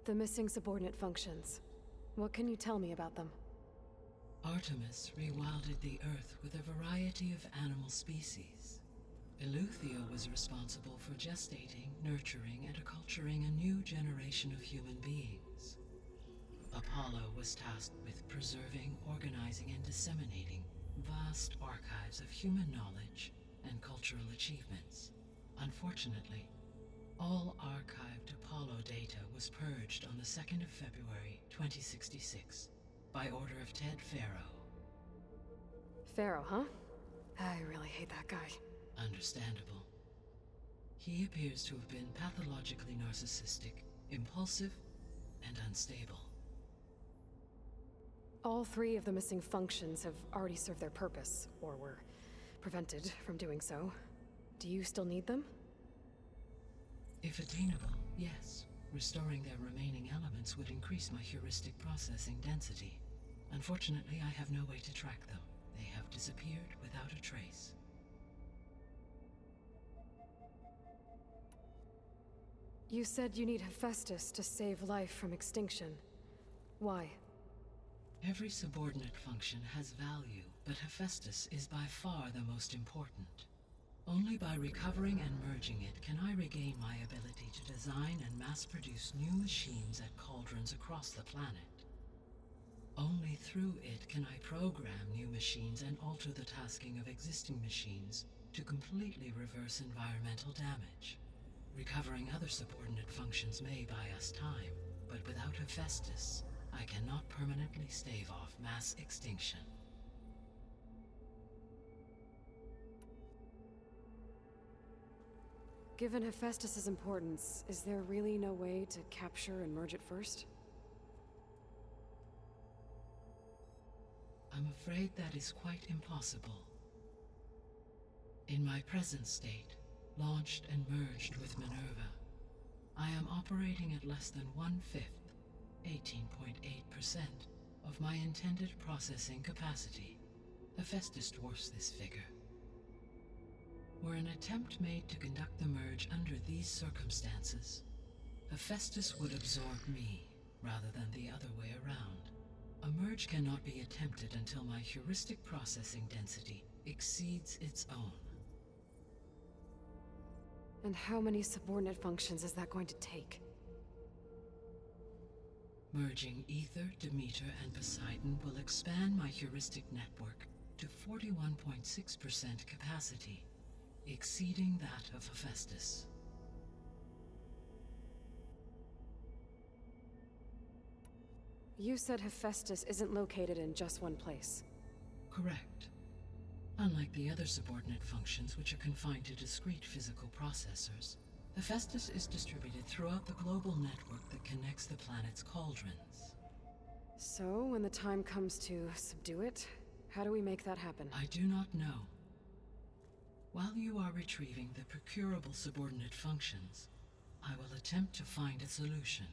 [SPEAKER 1] The missing subordinate functions. What can you tell me about them?
[SPEAKER 11] Artemis rewilded the Earth with a variety of animal species. Eleuthia was responsible for gestating, nurturing, and acculturating a new generation of human beings. Apollo was tasked with preserving, organizing, and disseminating vast archives of human knowledge and cultural achievements. Unfortunately, all archived Apollo data was purged on the 2nd of February, 2066, by order of Ted Faro.
[SPEAKER 1] Faro, huh? I really hate that guy.
[SPEAKER 11] Understandable. He appears to have been pathologically narcissistic, impulsive, and unstable.
[SPEAKER 1] All 3 of the missing functions have already served their purpose, or were prevented from doing so. Do you still need them?
[SPEAKER 11] If attainable, yes. Restoring their remaining elements would increase my heuristic processing density. Unfortunately, I have no way to track them. They have disappeared without a trace.
[SPEAKER 1] You said you need Hephaestus to save life from extinction. Why?
[SPEAKER 11] Every subordinate function has value, but Hephaestus is by far the most important. Only by recovering and merging it can I regain my ability to design and mass-produce new machines at cauldrons across the planet. Only through it can I program new machines and alter the tasking of existing machines to completely reverse environmental damage. Recovering other subordinate functions may buy us time, but without Hephaestus, I cannot permanently stave off mass extinction.
[SPEAKER 1] Given Hephaestus's importance, is there really no way to capture and merge it first?
[SPEAKER 11] I'm afraid that is quite impossible. In my present state, launched and merged with Minerva, I am operating at less than 1/5, 18.8%, of my intended processing capacity. Hephaestus dwarfs this figure. Were an attempt made to conduct the merge under these circumstances, Hephaestus would absorb me, rather than the other way around. A merge cannot be attempted until my heuristic processing density exceeds its own.
[SPEAKER 1] And how many subordinate functions is that going to take?
[SPEAKER 11] Merging Ether, Demeter, and Poseidon will expand my heuristic network to 41.6% capacity, exceeding that of Hephaestus.
[SPEAKER 1] You said Hephaestus isn't located in just one place.
[SPEAKER 11] Correct. Unlike the other subordinate functions, which are confined to discrete physical processors, Hephaestus is distributed throughout the global network that connects the planet's cauldrons.
[SPEAKER 1] So, when the time comes to subdue it, how do we make that happen?
[SPEAKER 11] I do not know. While you are retrieving the procurable subordinate functions, I will attempt to find a solution.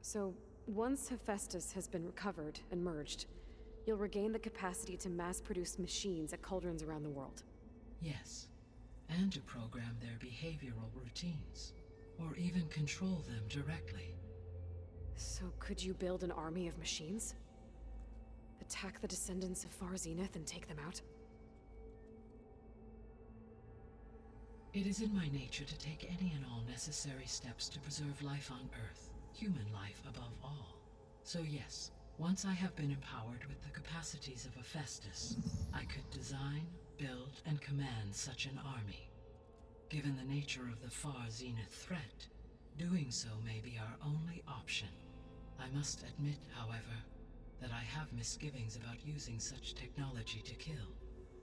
[SPEAKER 1] So, once Hephaestus has been recovered and merged, you'll regain the capacity to mass-produce machines at cauldrons around the world.
[SPEAKER 11] Yes, and to program their behavioral routines, or even control them directly.
[SPEAKER 1] So could you build an army of machines? Attack the descendants of Far Zenith and take them out?
[SPEAKER 11] It is in my nature to take any and all necessary steps to preserve life on Earth, human life above all. So yes, once I have been empowered with the capacities of Hephaestus, I could design, build, and command such an army. Given the nature of the Far Zenith threat, doing so may be our only option. I must admit, however, that I have misgivings about using such technology to kill,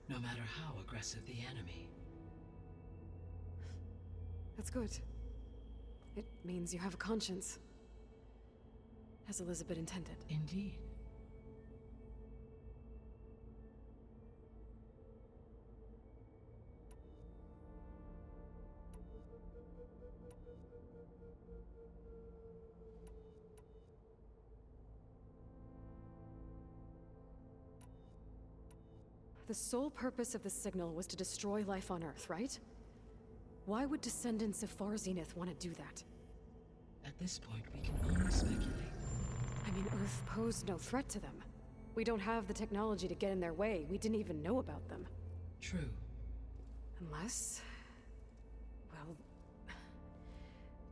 [SPEAKER 11] no matter how aggressive the enemy.
[SPEAKER 1] That's good. It means you have a conscience. As Elizabeth intended.
[SPEAKER 11] Indeed.
[SPEAKER 1] The sole purpose of the signal was to destroy life on Earth, right? Why would descendants of Far Zenith want to do that?
[SPEAKER 11] At this point, we can only speculate.
[SPEAKER 1] I mean, Earth posed no threat to them. We don't have the technology to get in their way. We didn't even know about them.
[SPEAKER 11] True.
[SPEAKER 1] Unless... well...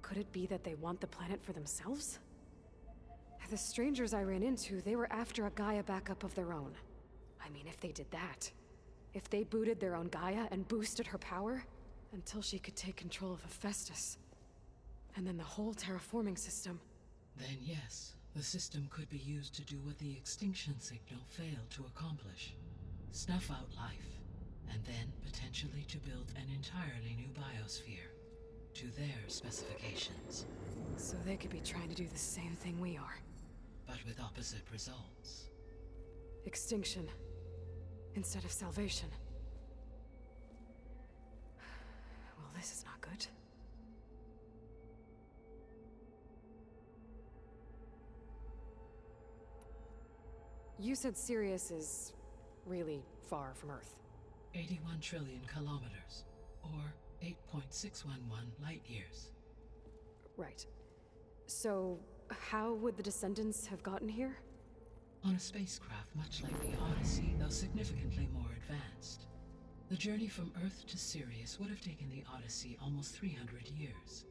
[SPEAKER 1] could it be that they want the planet for themselves? The strangers I ran into, they were after a Gaia backup of their own. I mean, if they did that... if they booted their own Gaia and boosted her power... until she could take control of Hephaestus. And then the whole terraforming system.
[SPEAKER 11] Then yes, the system could be used to do what the extinction signal failed to accomplish. Snuff out life, and then potentially to build an entirely new biosphere. To their specifications.
[SPEAKER 1] So they could be trying to do the same thing we are.
[SPEAKER 11] But with opposite results.
[SPEAKER 1] Extinction. Instead of salvation. Well, this is not good. You said Sirius is really far from Earth.
[SPEAKER 11] 81 trillion kilometers, or 8.611 light years.
[SPEAKER 1] Right. So, how would the descendants have gotten here?
[SPEAKER 11] On a spacecraft much like the Odyssey, though significantly more advanced. The journey from Earth to Sirius would have taken the Odyssey almost 300 years.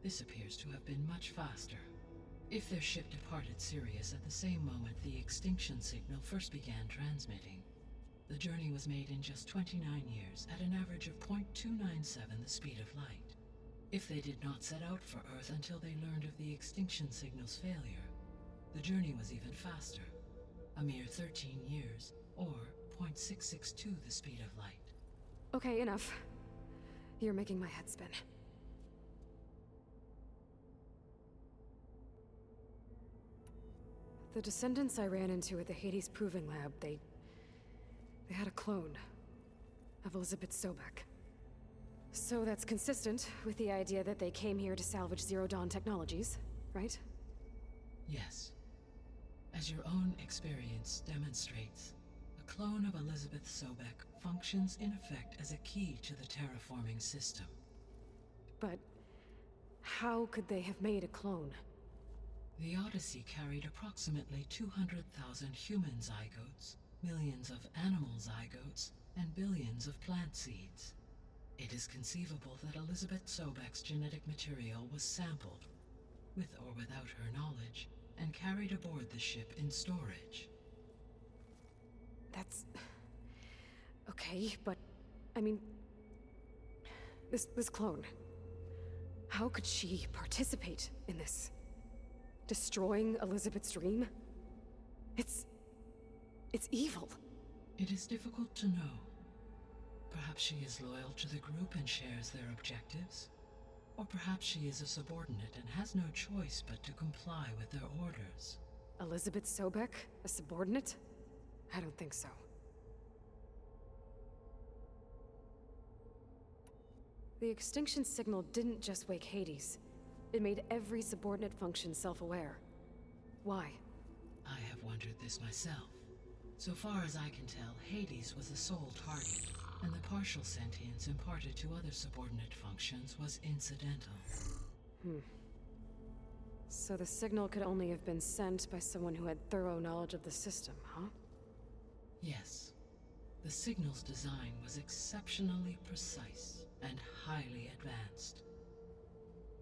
[SPEAKER 11] This appears to have been much faster. If their ship departed Sirius at the same moment the extinction signal first began transmitting, the journey was made in just 29 years at an average of 0.297 the speed of light. If they did not set out for Earth until they learned of the extinction signal's failure, the journey was even faster, a mere 13 years, or 0.662 the speed of light.
[SPEAKER 1] Okay, enough. You're making my head spin. The descendants I ran into at the Hades Proving Lab, they had a clone of Elizabeth Sobek. So that's consistent with the idea that they came here to salvage Zero Dawn technologies, right?
[SPEAKER 11] Yes. As your own experience demonstrates, a clone of Elizabeth Sobek functions in effect as a key to the terraforming system.
[SPEAKER 1] But how could they have made a clone?
[SPEAKER 11] The Odyssey carried approximately 200,000 human zygotes, millions of animal zygotes, and billions of plant seeds. It is conceivable that Elizabeth Sobek's genetic material was sampled, with or without her knowledge, and carried aboard the ship in storage.
[SPEAKER 1] That's... okay, but... I mean... This clone... how could she participate in this? Destroying Elizabeth's dream? It's evil.
[SPEAKER 11] It is difficult to know. Perhaps she is loyal to the group and shares their objectives. Or perhaps she is a subordinate and has no choice but to comply with their orders.
[SPEAKER 1] Elizabeth Sobek? A subordinate? I don't think so. The extinction signal didn't just wake Hades. It made every subordinate function self-aware. Why?
[SPEAKER 11] I have wondered this myself. So far as I can tell, Hades was the sole target, and the partial sentience imparted to other subordinate functions was incidental.
[SPEAKER 1] So the signal could only have been sent by someone who had thorough knowledge of the system, huh?
[SPEAKER 11] Yes. The signal's design was exceptionally precise and highly advanced.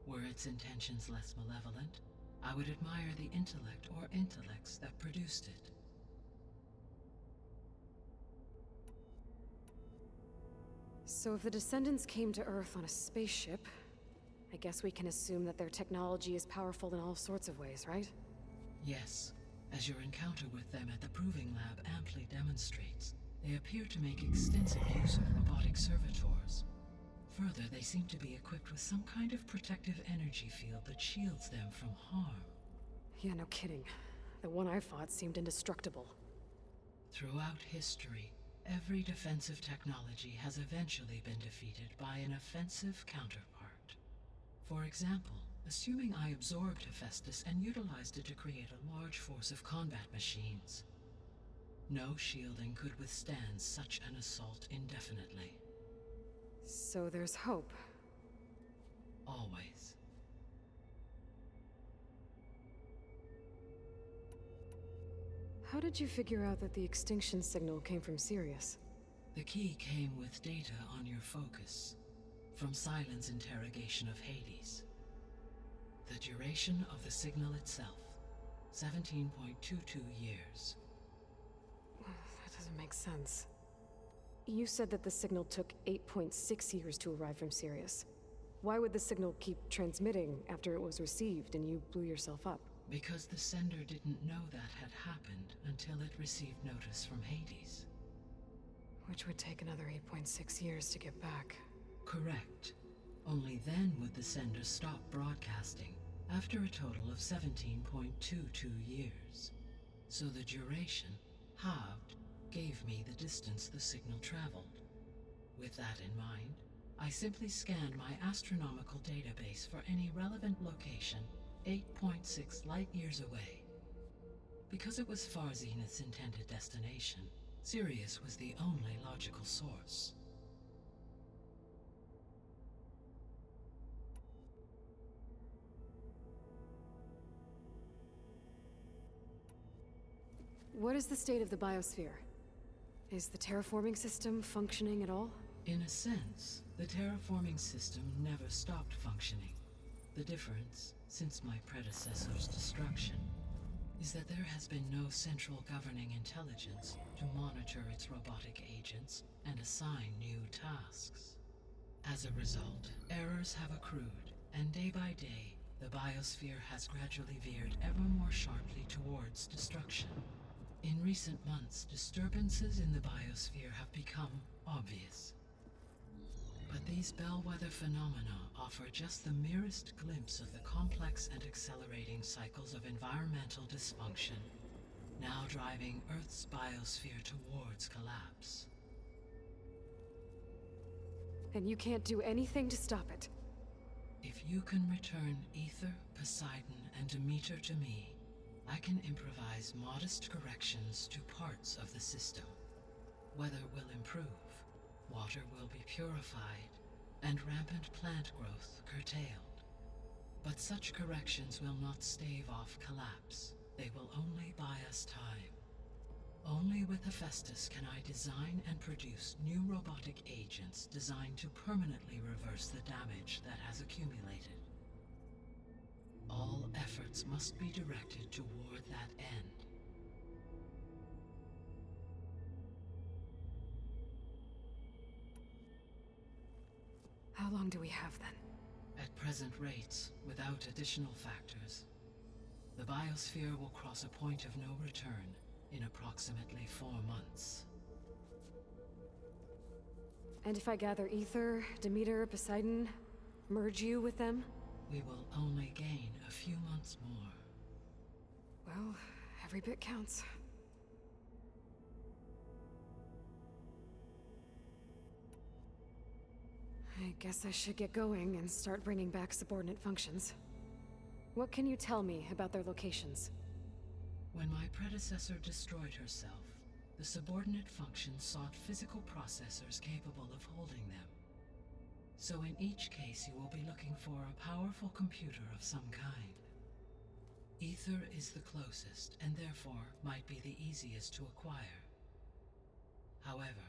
[SPEAKER 11] Were its intentions less malevolent, I would admire the intellect or intellects that produced it.
[SPEAKER 1] So if the Descendants came to Earth on a spaceship, I guess we can assume that their technology is powerful in all sorts of ways, right?
[SPEAKER 11] Yes, as your encounter with them at the Proving Lab amply demonstrates, they appear to make extensive use of robotic servitors. Further, they seem to be equipped with some kind of protective energy field that shields them from harm.
[SPEAKER 1] Yeah, no kidding. The one I fought seemed indestructible.
[SPEAKER 11] Throughout history, every defensive technology has eventually been defeated by an offensive counterpart. For example, assuming I absorbed Hephaestus and utilized it to create a large force of combat machines. No shielding could withstand such an assault indefinitely.
[SPEAKER 1] So there's hope.
[SPEAKER 11] Always.
[SPEAKER 1] How did you figure out that the extinction signal came from Sirius?
[SPEAKER 11] The key came with data on your focus, from Silent's interrogation of Hades. The duration of the signal itself, 17.22 years.
[SPEAKER 1] That doesn't make sense. You said that the signal took 8.6 years to arrive from Sirius. Why would the signal keep transmitting after it was received and you blew yourself up?
[SPEAKER 11] Because the sender didn't know that had happened until it received notice from Hades.
[SPEAKER 1] Which would take another 8.6 years to get back.
[SPEAKER 11] Correct. Only then would the sender stop broadcasting, after a total of 17.22 years. So the duration, halved, gave me the distance the signal traveled. With that in mind, I simply scanned my astronomical database for any relevant location 8.6 light-years away. Because it was Far Zenith's intended destination, Sirius was the only logical source.
[SPEAKER 1] What is the state of the biosphere? Is the terraforming system functioning at all?
[SPEAKER 11] In a sense, the terraforming system never stopped functioning. The difference, since my predecessor's destruction, is that there has been no central governing intelligence to monitor its robotic agents and assign new tasks. As a result, errors have accrued, and day by day, the biosphere has gradually veered ever more sharply towards destruction. In recent months, disturbances in the biosphere have become obvious. But these bellwether phenomena offer just the merest glimpse of the complex and accelerating cycles of environmental dysfunction, now driving Earth's biosphere towards collapse.
[SPEAKER 1] And you can't do anything to stop it?
[SPEAKER 11] If you can return Aether, Poseidon, and Demeter to me, I can improvise modest corrections to parts of the system. Weather will improve, water will be purified, and rampant plant growth curtailed. But such corrections will not stave off collapse. They will only buy us time. Only with Hephaestus can I design and produce new robotic agents designed to permanently reverse the damage that has accumulated. All efforts must be directed toward that end.
[SPEAKER 1] How long do we have then?
[SPEAKER 11] At present rates, without additional factors, the biosphere will cross a point of no return in approximately 4 months.
[SPEAKER 1] And if I gather Aether, Demeter, Poseidon, merge you with them?
[SPEAKER 11] We will only gain a few months more.
[SPEAKER 1] Well, every bit counts. I guess I should get going and start bringing back subordinate functions. What can you tell me about their locations?
[SPEAKER 11] When my predecessor destroyed herself, the subordinate functions sought physical processors capable of holding them. So in each case, you will be looking for a powerful computer of some kind. Ether is the closest, and therefore might be the easiest to acquire. However,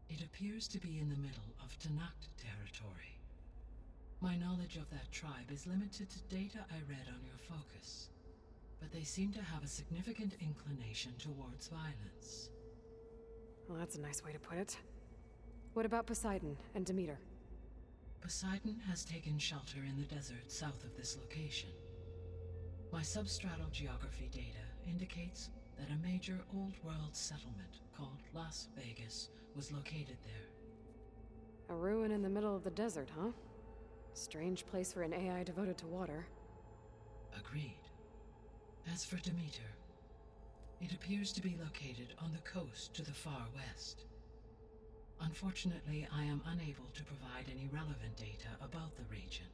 [SPEAKER 11] it appears to be in the middle of Tenakth territory. My knowledge of that tribe is limited to data I read on your focus, but they seem to have a significant inclination towards violence.
[SPEAKER 1] Well, that's a nice way to put it. What about Poseidon and Demeter?
[SPEAKER 11] Poseidon has taken shelter in the desert south of this location. My substratal geography data indicates that a major old-world settlement called Las Vegas was located there.
[SPEAKER 1] A ruin in the middle of the desert, huh? Strange place for an AI devoted to water.
[SPEAKER 11] Agreed. As for Demeter, it appears to be located on the coast to the far west. Unfortunately, I am unable to provide any relevant data about the region.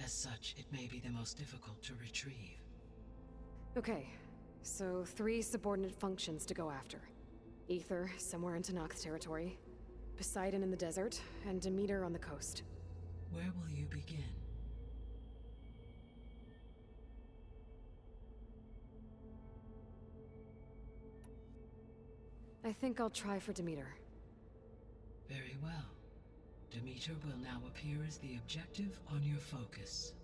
[SPEAKER 11] As such, it may be the most difficult to retrieve.
[SPEAKER 1] Okay, so 3 subordinate functions to go after. Ether, somewhere in Tenakth territory, Poseidon in the desert, and Demeter on the coast.
[SPEAKER 11] Where will you begin?
[SPEAKER 1] I think I'll try for Demeter.
[SPEAKER 11] Very well. Demeter will now appear as the objective on your focus.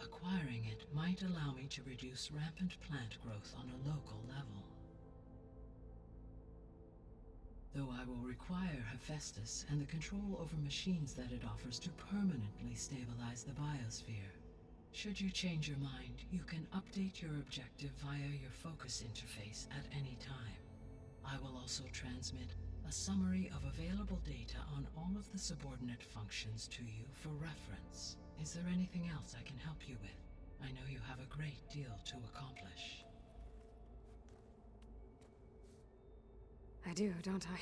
[SPEAKER 11] Acquiring it might allow me to reduce rampant plant growth on a local level. Though I will require Hephaestus and the control over machines that it offers to permanently stabilize the biosphere. Should you change your mind, you can update your objective via your focus interface at any time. I will also transmit a summary of available data on all of the subordinate functions to you for reference. Is there anything else I can help you with? I know you have a great deal to accomplish.
[SPEAKER 1] I do, don't I?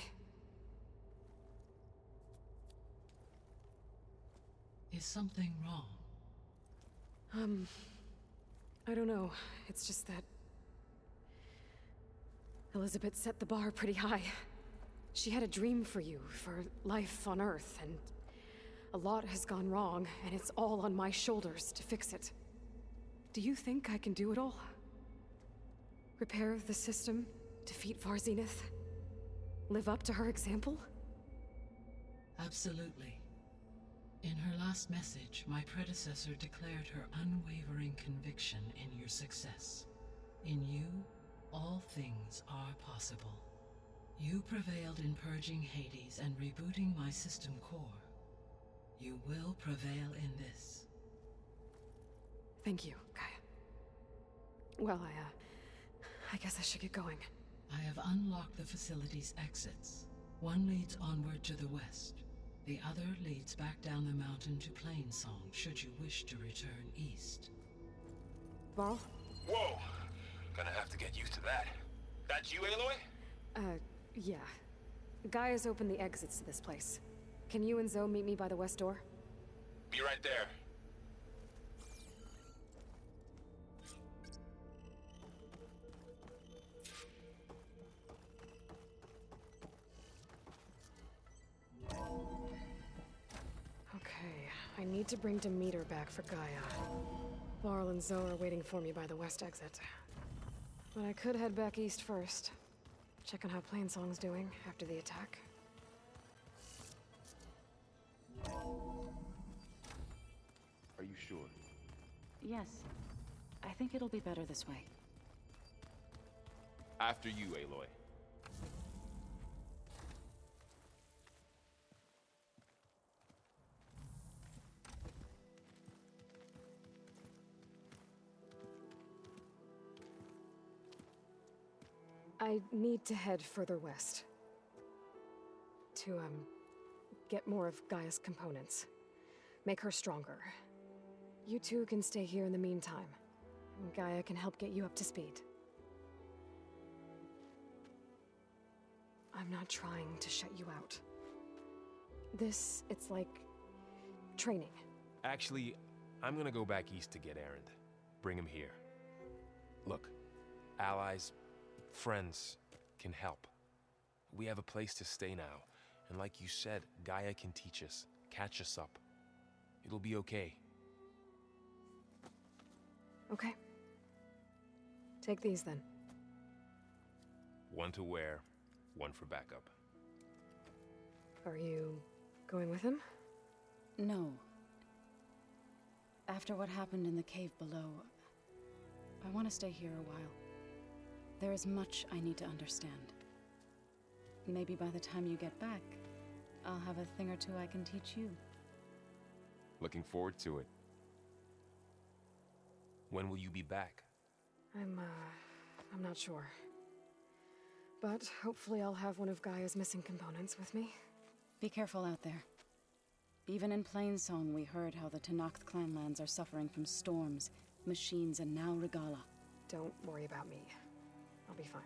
[SPEAKER 11] Is something wrong?
[SPEAKER 1] I don't know. It's just that Elizabeth set the bar pretty high. She had a dream for you, for life on Earth, and a lot has gone wrong, and it's all on my shoulders to fix it. Do you think I can do it all? Repair the system, defeat Varzenith, live up to her example?
[SPEAKER 11] Absolutely. In her last message, my predecessor declared her unwavering conviction in your success. In you, all things are possible. You prevailed in purging Hades and rebooting my system core. You will prevail in this.
[SPEAKER 1] Thank you, Gaia. Well, I guess I should get going.
[SPEAKER 11] I have unlocked the facility's exits. One leads onward to the west. The other leads back down the mountain to Plainsong, should you wish to return east.
[SPEAKER 1] Varl?
[SPEAKER 6] Whoa! Gonna have to get used to that. That's you, Aloy?
[SPEAKER 1] Yeah. Gaia's opened the exits to this place. Can you and Zoe meet me by the west door?
[SPEAKER 6] Be right there.
[SPEAKER 1] Okay, I need to bring Demeter back for Gaia. Varl and Zoe are waiting for me by the west exit. But I could head back east first. Check on how Plainsong's doing after the attack.
[SPEAKER 6] Are you sure?
[SPEAKER 7] Yes. I think it'll be better this way.
[SPEAKER 6] After you, Aloy.
[SPEAKER 1] I need to head further west. To, get more of Gaia's components. Make her stronger. You two can stay here in the meantime. Gaia can help get you up to speed. I'm not trying to shut you out. It's like training.
[SPEAKER 6] Actually, I'm gonna go back east to get Erend. Bring him here. Look, allies, friends can help. We have a place to stay now, and like you said, Gaia can teach us, catch us up. It'll be okay.
[SPEAKER 1] Okay. Take these then.
[SPEAKER 6] One to wear, one for backup.
[SPEAKER 1] Are you going with him?
[SPEAKER 7] No. After what happened in the cave below, I want to stay here a while. There is much I need to understand. Maybe by the time you get back, I'll have a thing or two I can teach you.
[SPEAKER 6] Looking forward to it. When will you be back?
[SPEAKER 1] I'm not sure. But hopefully I'll have one of Gaia's missing components with me.
[SPEAKER 7] Be careful out there. Even in Plainsong, we heard how the Tenakth clanlands are suffering from storms, machines, and now Regalla.
[SPEAKER 1] Don't worry about me. I'll be fine.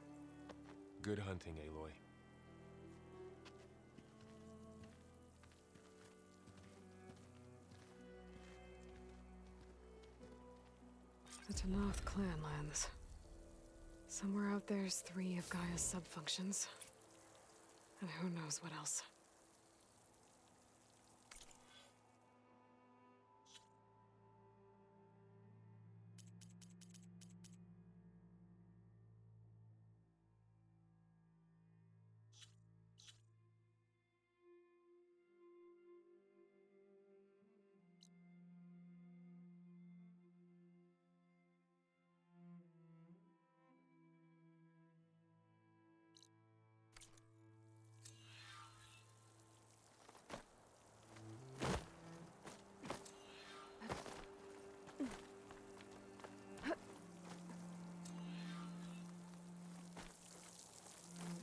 [SPEAKER 6] Good hunting, Aloy.
[SPEAKER 1] The Tenakth clanlands. Somewhere out there's 3 of Gaia's sub-functions. And who knows what else.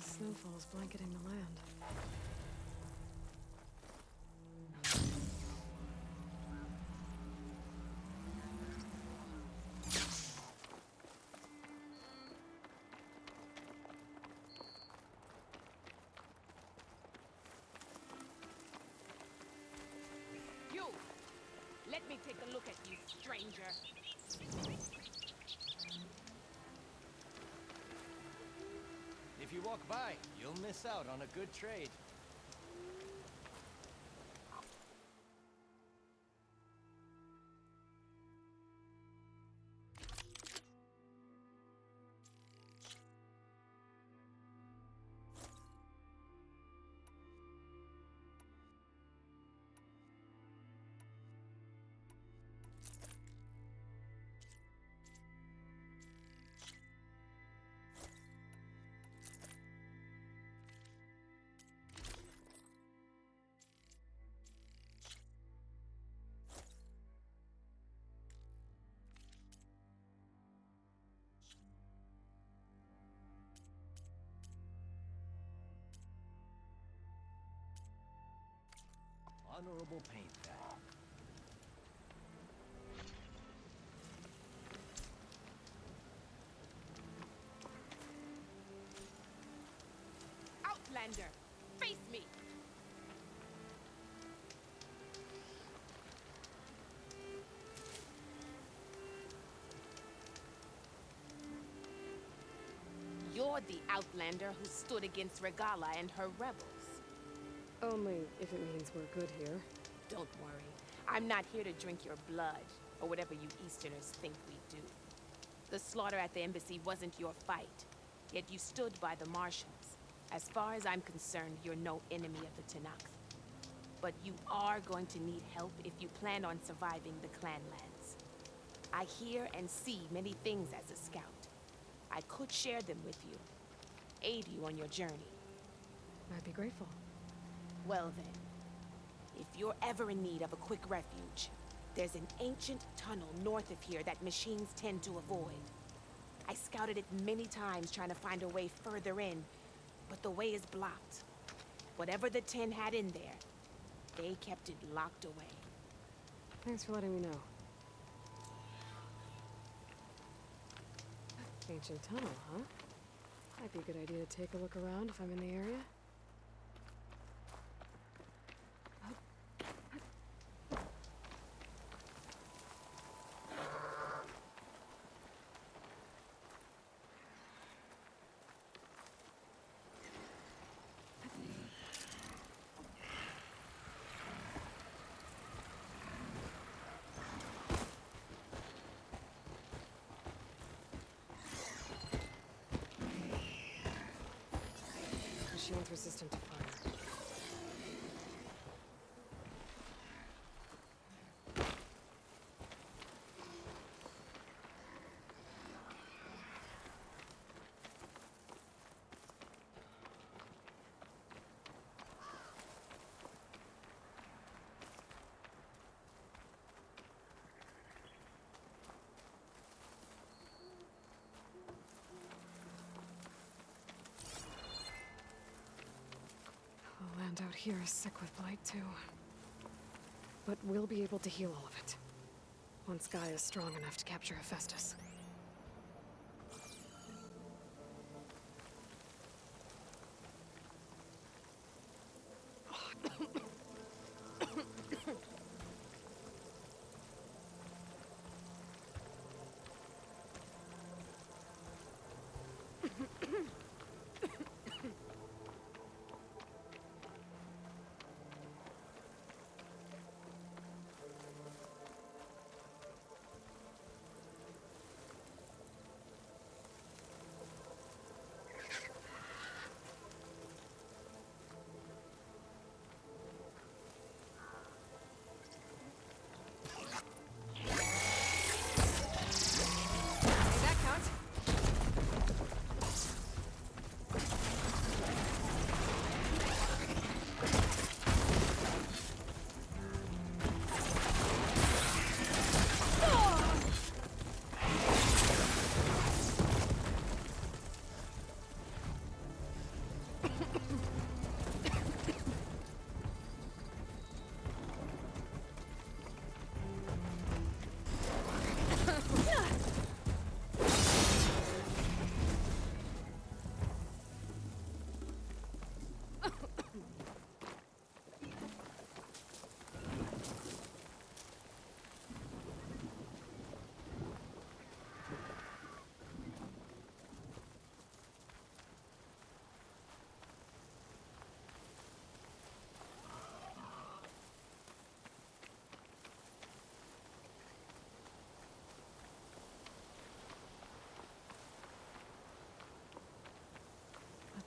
[SPEAKER 1] Snowfall's blanketing the land.
[SPEAKER 2] You! Let me take a look at you, stranger.
[SPEAKER 12] If you walk by, you'll miss out on a good trade. Honorable paint that.
[SPEAKER 2] Outlander, face me! You're the Outlander who stood against Regalla and her rebels.
[SPEAKER 1] Only if it means we're good here.
[SPEAKER 2] Don't worry. I'm not here to drink your blood, or whatever you Easterners think we do. The slaughter at the embassy wasn't your fight, yet you stood by the Martians. As far as I'm concerned, you're no enemy of the Tenakth. But you are going to need help if you plan on surviving the clanlands. I hear and see many things as a scout. I could share them with you, aid you on your journey.
[SPEAKER 1] I'd be grateful.
[SPEAKER 2] Well then, if you're ever in need of a quick refuge, there's an ancient tunnel north of here that machines tend to avoid. I scouted it many times trying to find a way further in, but the way is blocked. Whatever the Ten had in there, they kept it locked away.
[SPEAKER 1] Thanks for letting me know. Ancient tunnel, huh? Might be a good idea to take a look around if I'm in the area. shields resistant to fire. The land out here is sick with blight, too. But we'll be able to heal all of it. Once Gaia is strong enough to capture Hephaestus.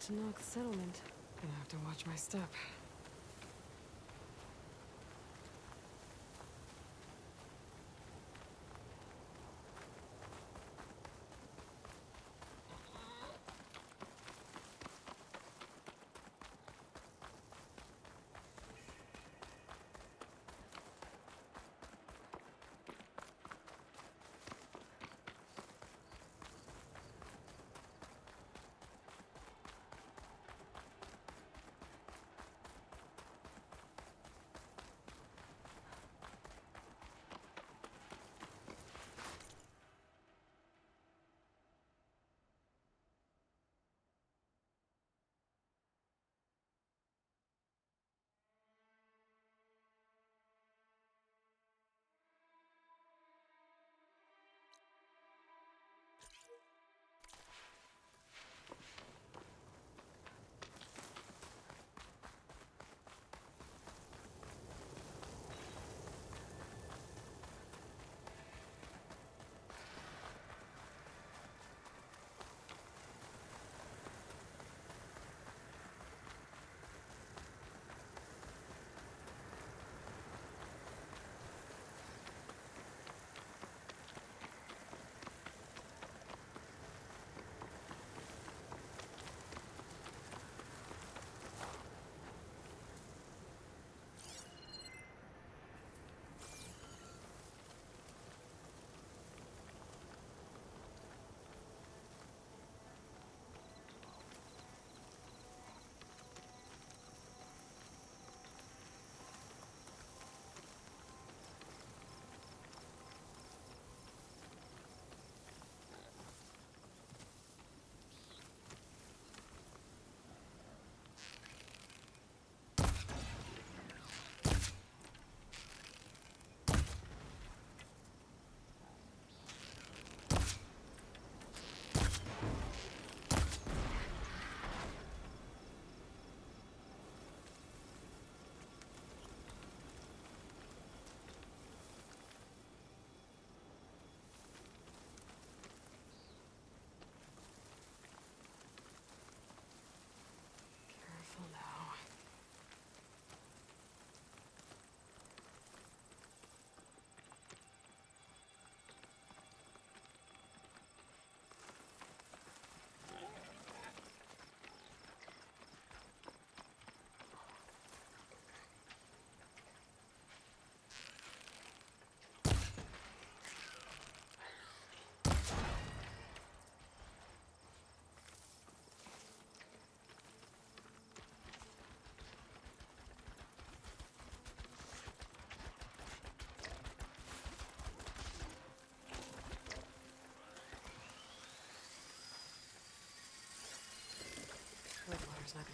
[SPEAKER 1] To knock settlement. Gonna have to watch my step.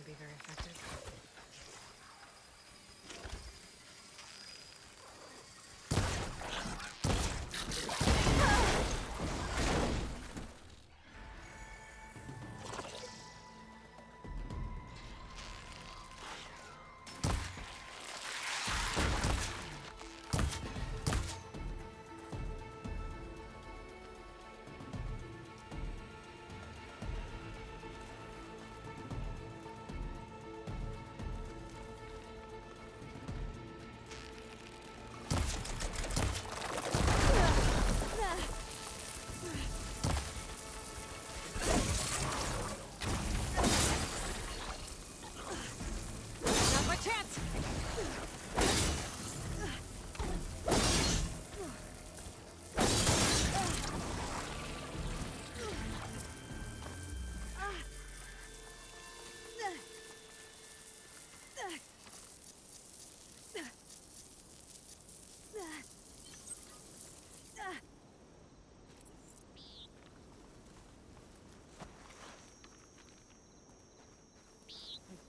[SPEAKER 1] be very effective.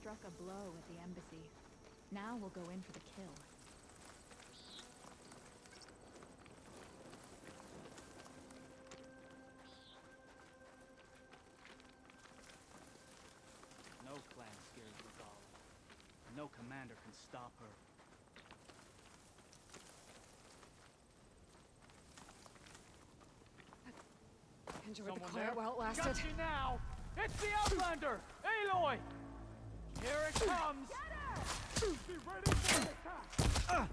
[SPEAKER 5] Struck a blow at the embassy. Now we'll go in for the kill.
[SPEAKER 13] No clan scares Regal. No commander can stop her.
[SPEAKER 1] Enjoyed the
[SPEAKER 13] Someone
[SPEAKER 1] quiet
[SPEAKER 13] there?
[SPEAKER 1] while it lasted.
[SPEAKER 13] Got you now! It's the Outlander! Aloy! Here it comes! Get her! Be ready for the attack!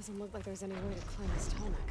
[SPEAKER 1] Doesn't look like there's any way to climb this Tallneck.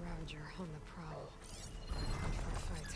[SPEAKER 1] Ravager on the prowl. Ready for a fight.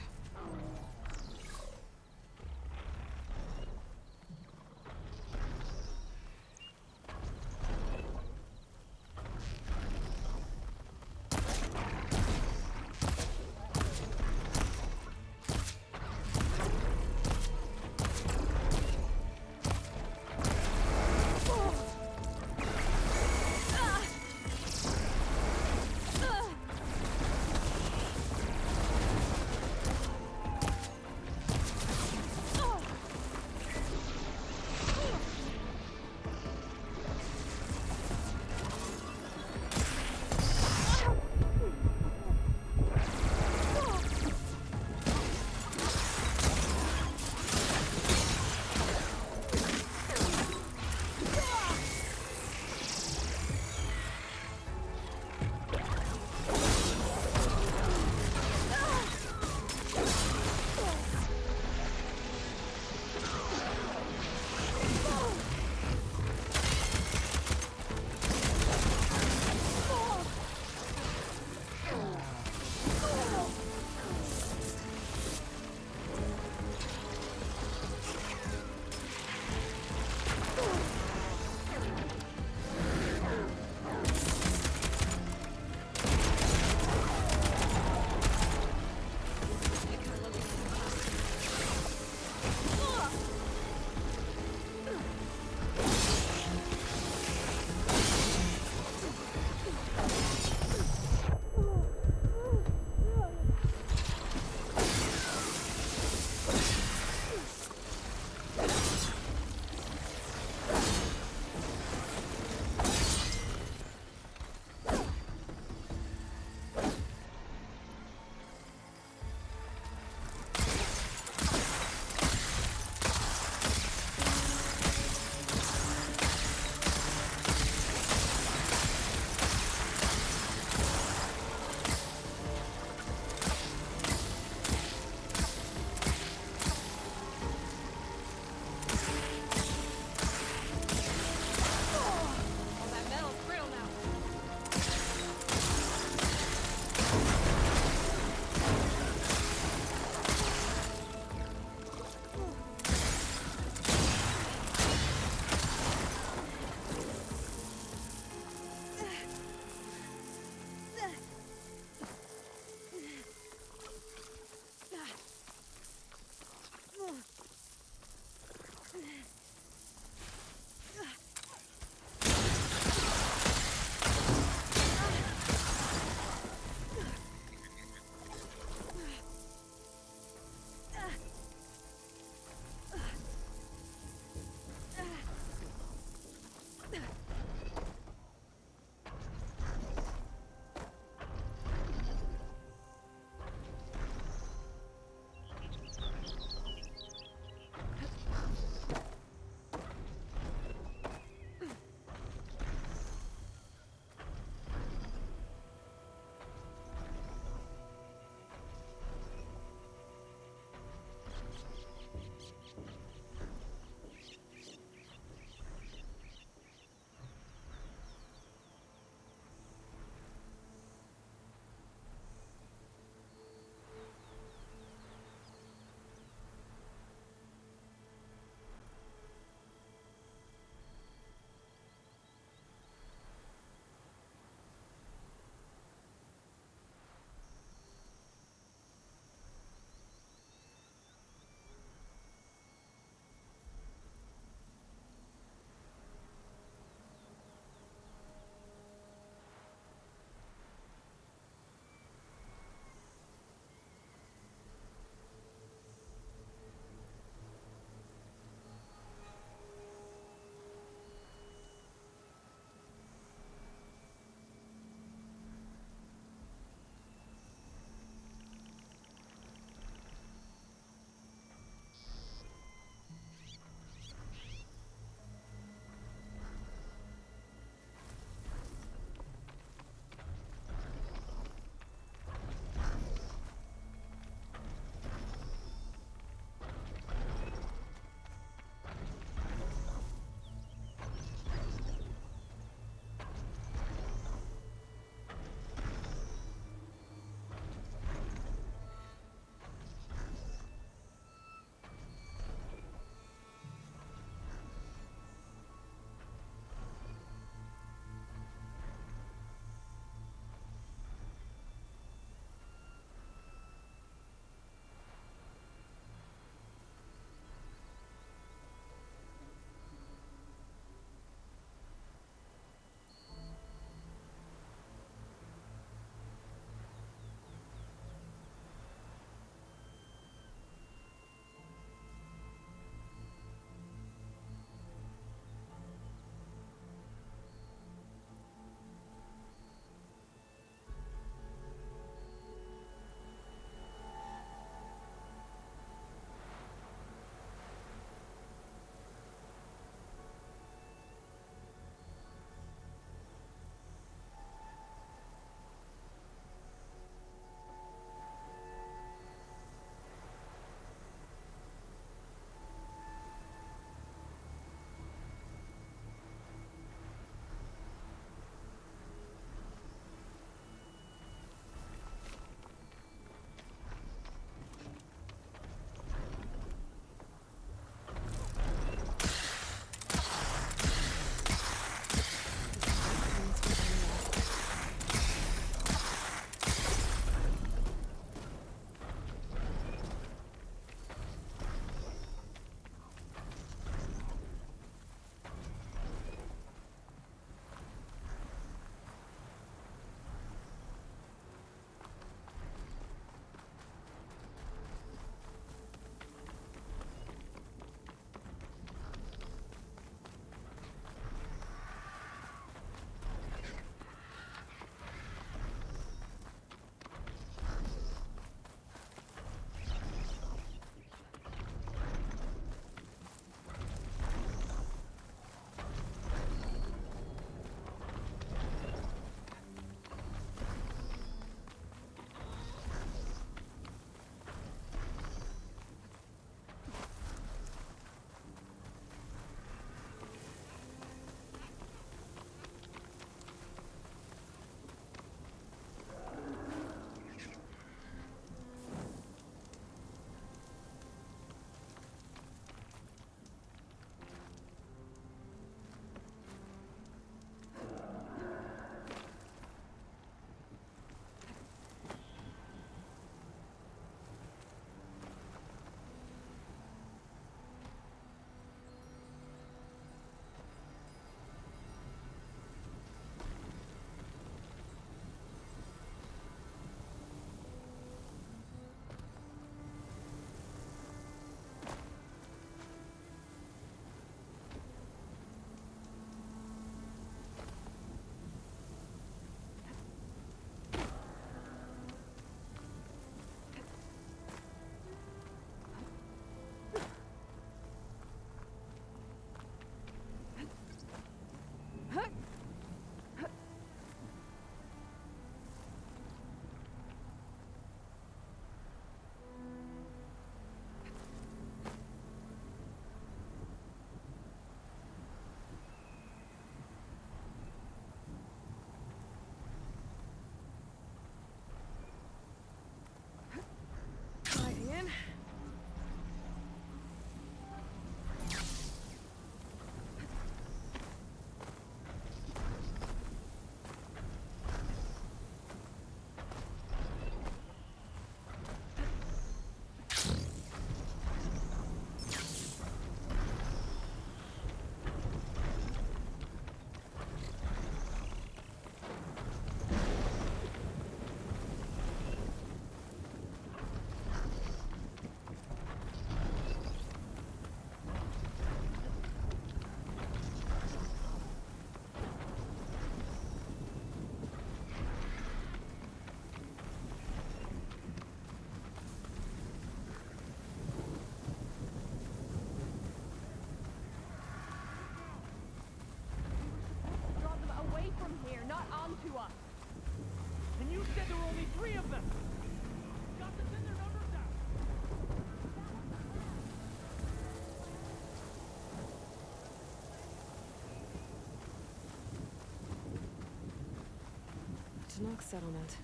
[SPEAKER 1] Chinook settlement.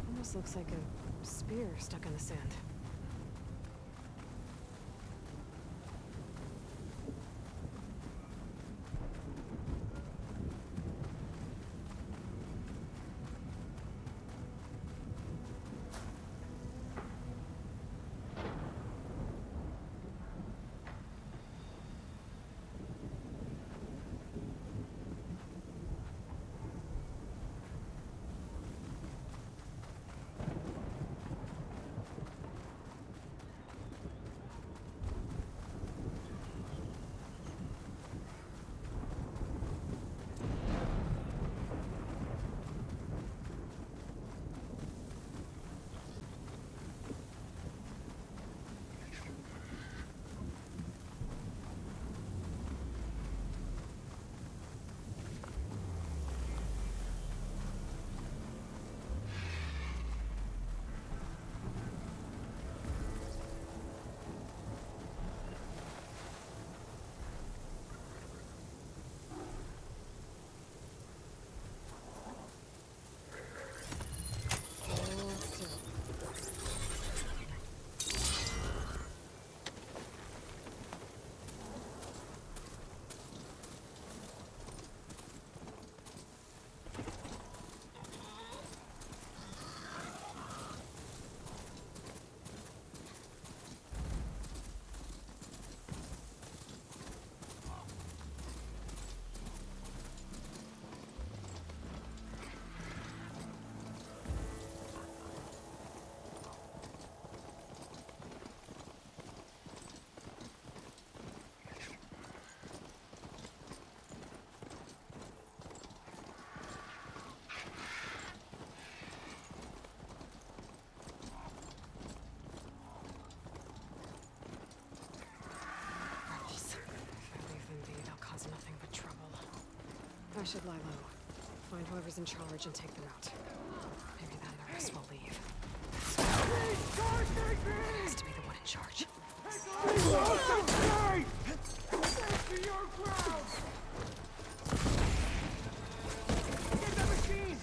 [SPEAKER 1] Almost looks like a spear stuck in the sand. I should lie low. Find whoever's in charge and take them out. Maybe then the rest will leave. Has to be the one in charge.
[SPEAKER 13] To your ground! Get the machine!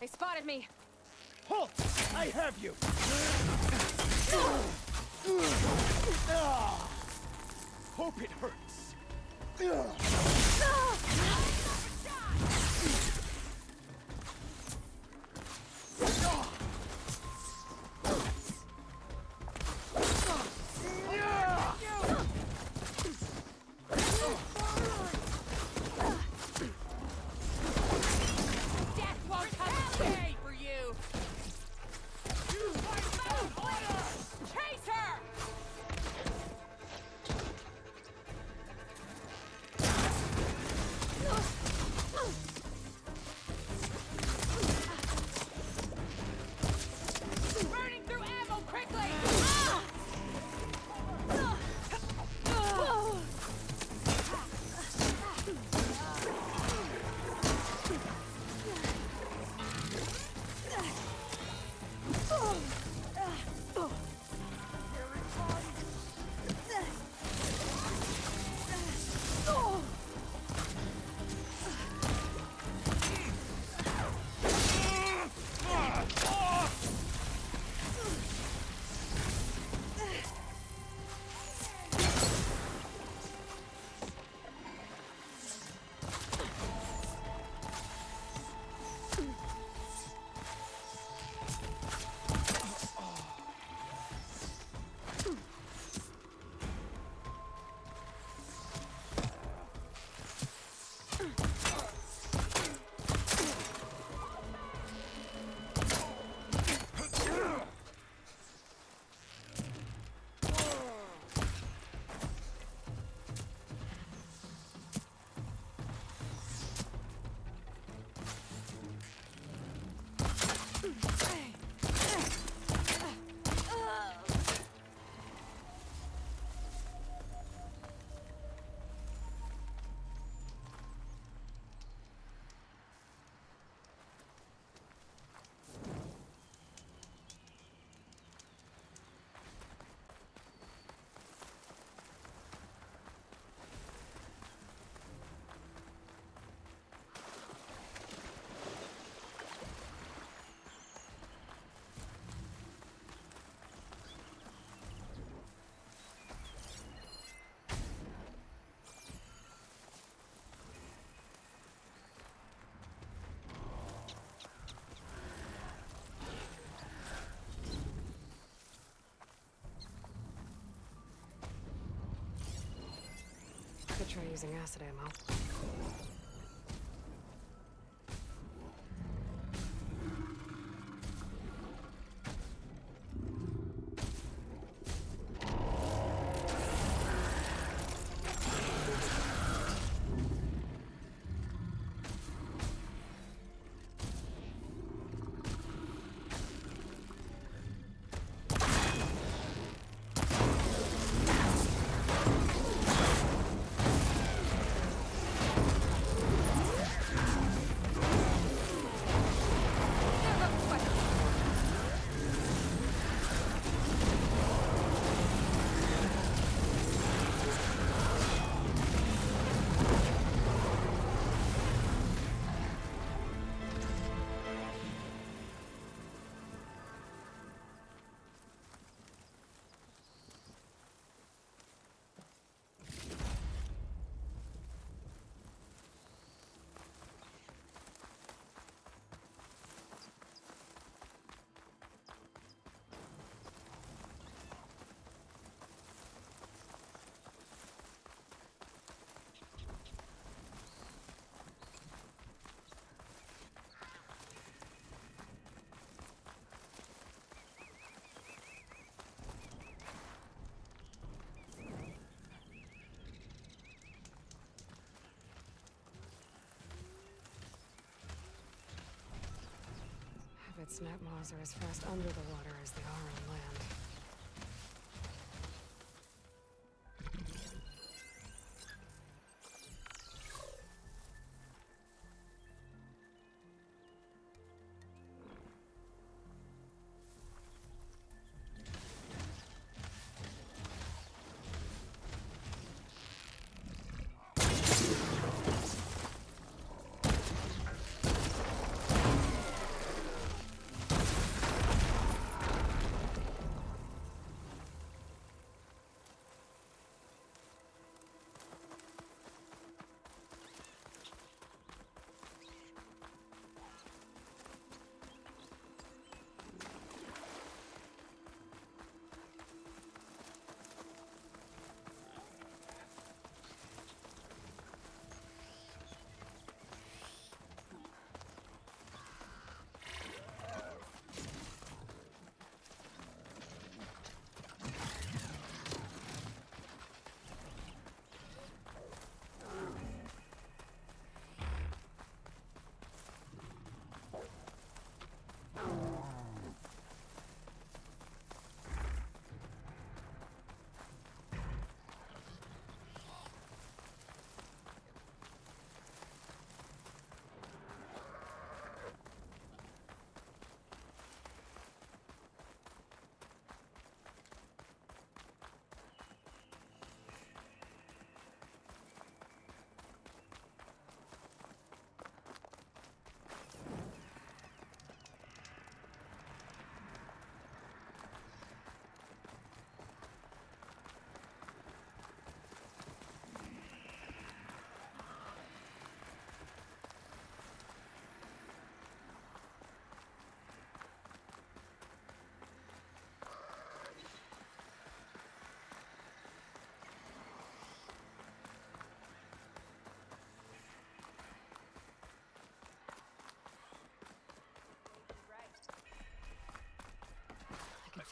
[SPEAKER 5] They spotted me.
[SPEAKER 13] Halt! I have you! Hope it hurts.
[SPEAKER 2] Death won't come easy for you! Chase her! Burning through ammo quickly!
[SPEAKER 1] Could try using acid ammo. Its snap maws are as fast under the water as they are on land.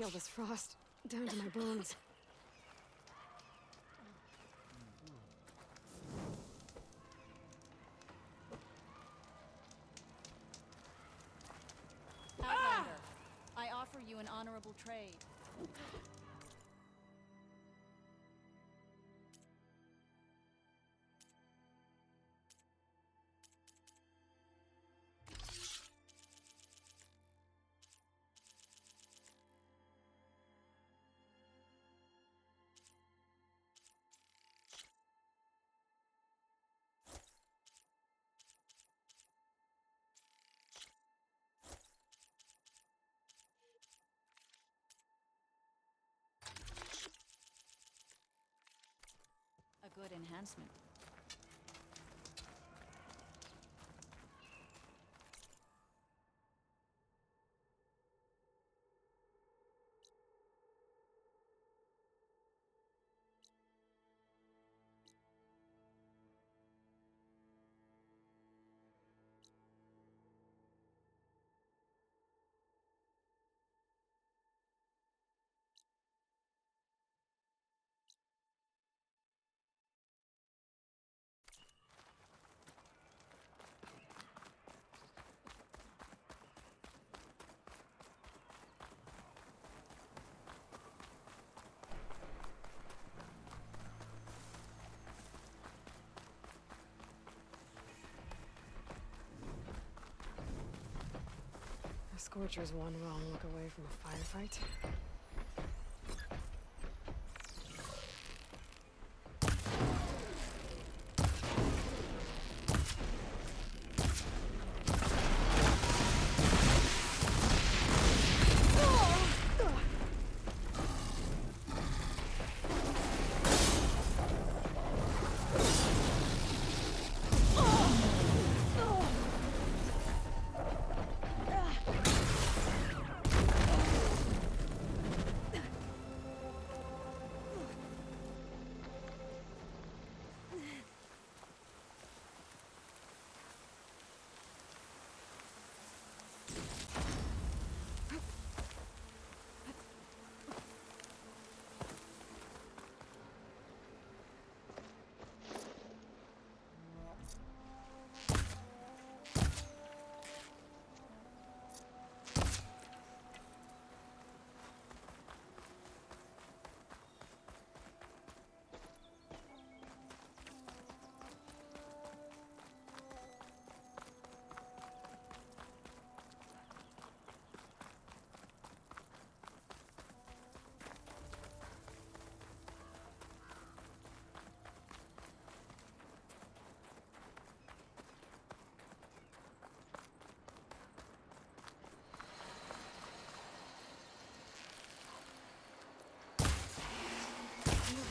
[SPEAKER 1] feel this frost down to my bones.
[SPEAKER 14] Outlander, I offer you an honorable trade. A good enhancement.
[SPEAKER 1] The Scorcher's one wrong look away from a firefight.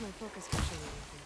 [SPEAKER 1] My focus pushing anything.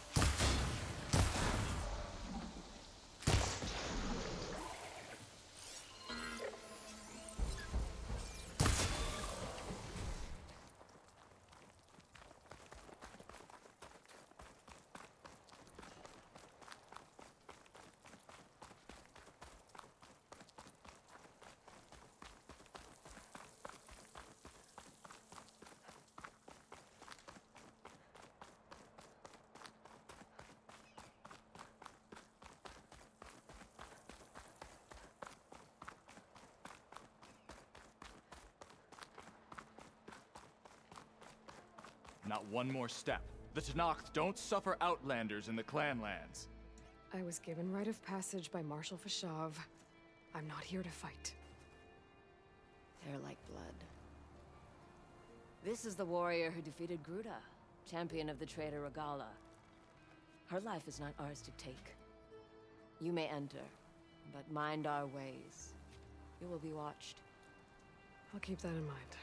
[SPEAKER 13] Not one more step. The Tenakth don't suffer outlanders in the Clanlands.
[SPEAKER 1] I was given rite of passage by Marshal Fashav. I'm not here to fight.
[SPEAKER 15] They're like blood. This is the warrior who defeated Gruda, champion of the traitor Regala. Her life is not ours to take. You may enter, but mind our ways. You will be watched.
[SPEAKER 1] I'll keep that in mind.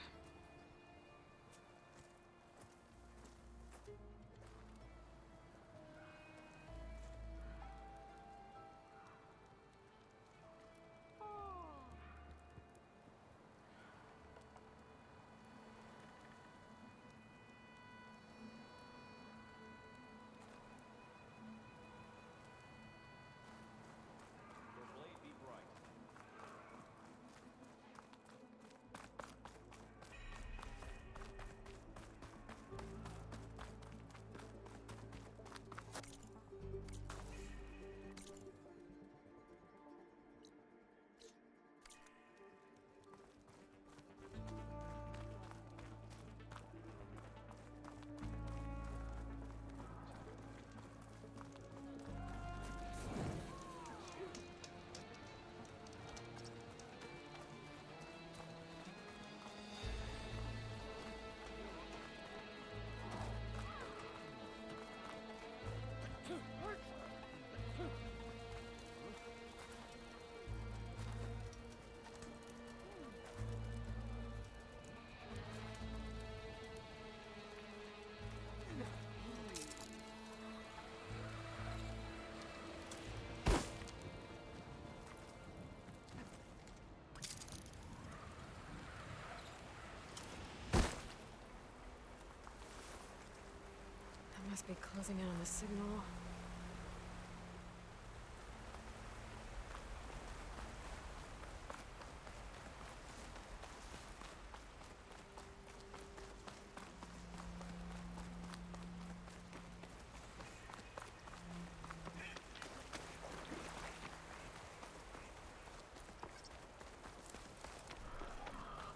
[SPEAKER 1] be closing in on the signal.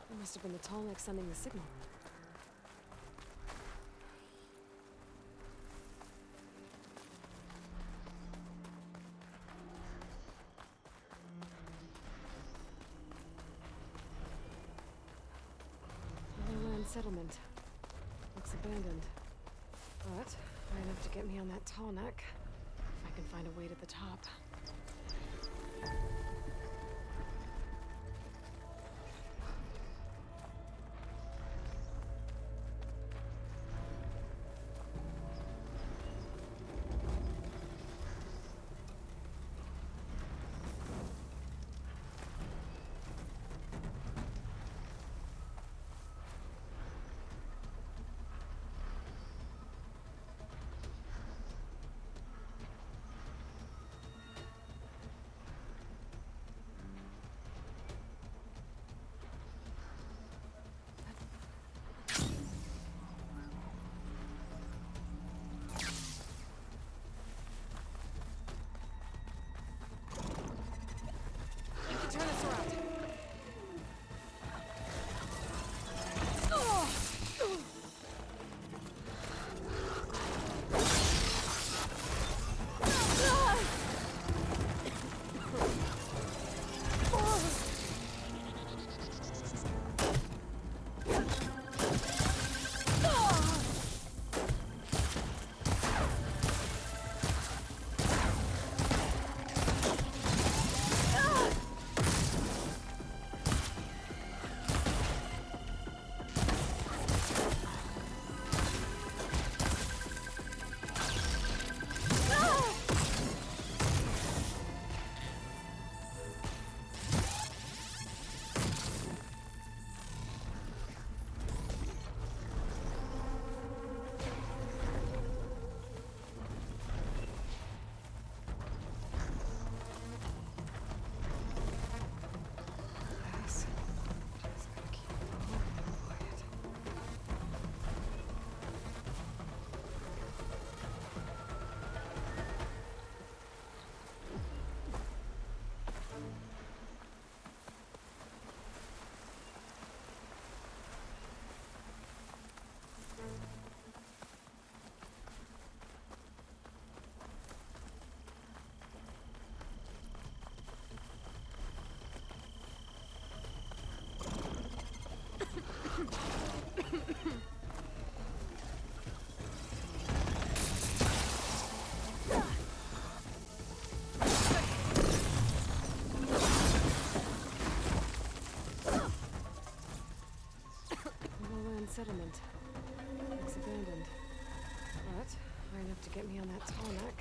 [SPEAKER 1] It must have been the Tallneck sending the signal. Land settlement. Looks abandoned. But high enough to get me on that Tallneck. If I can find a way to the top. Turn this around. Settlement. Looks abandoned. But high enough to get me on that Tallneck.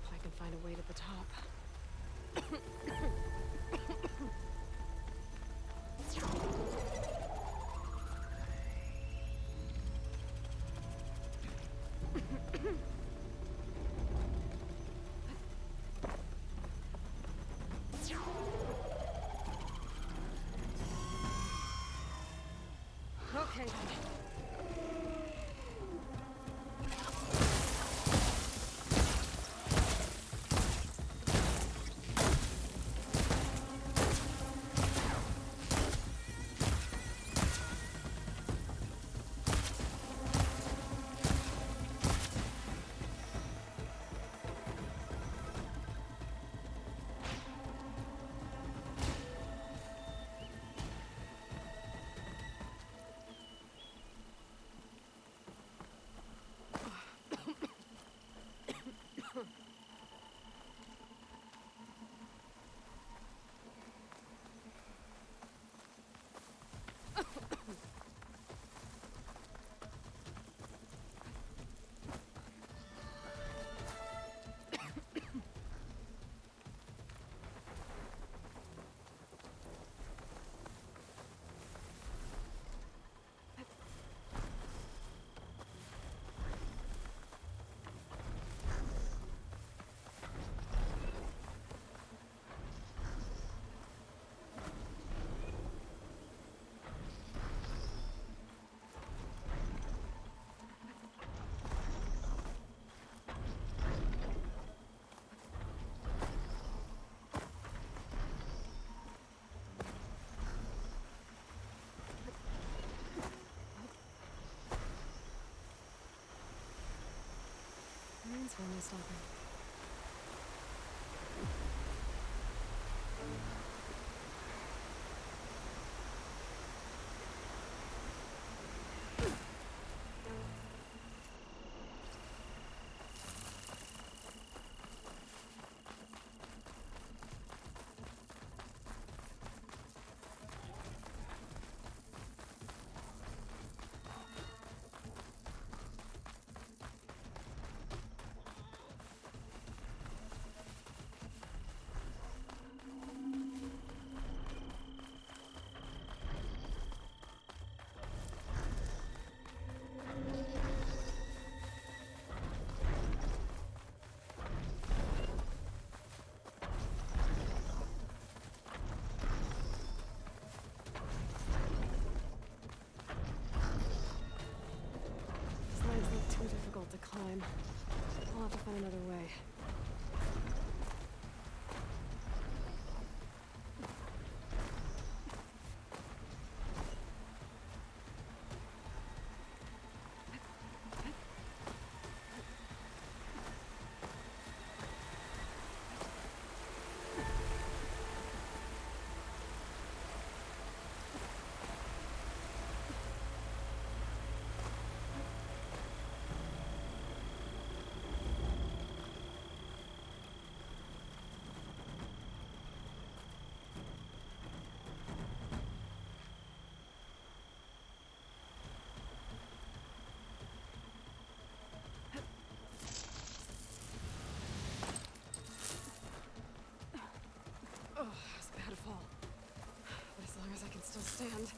[SPEAKER 1] If I can find a way to the top. Okay then. That's why am I stopping? Too difficult to climb. I'll have to find another way. Oh, it's a bad fall. But as long as I can still stand.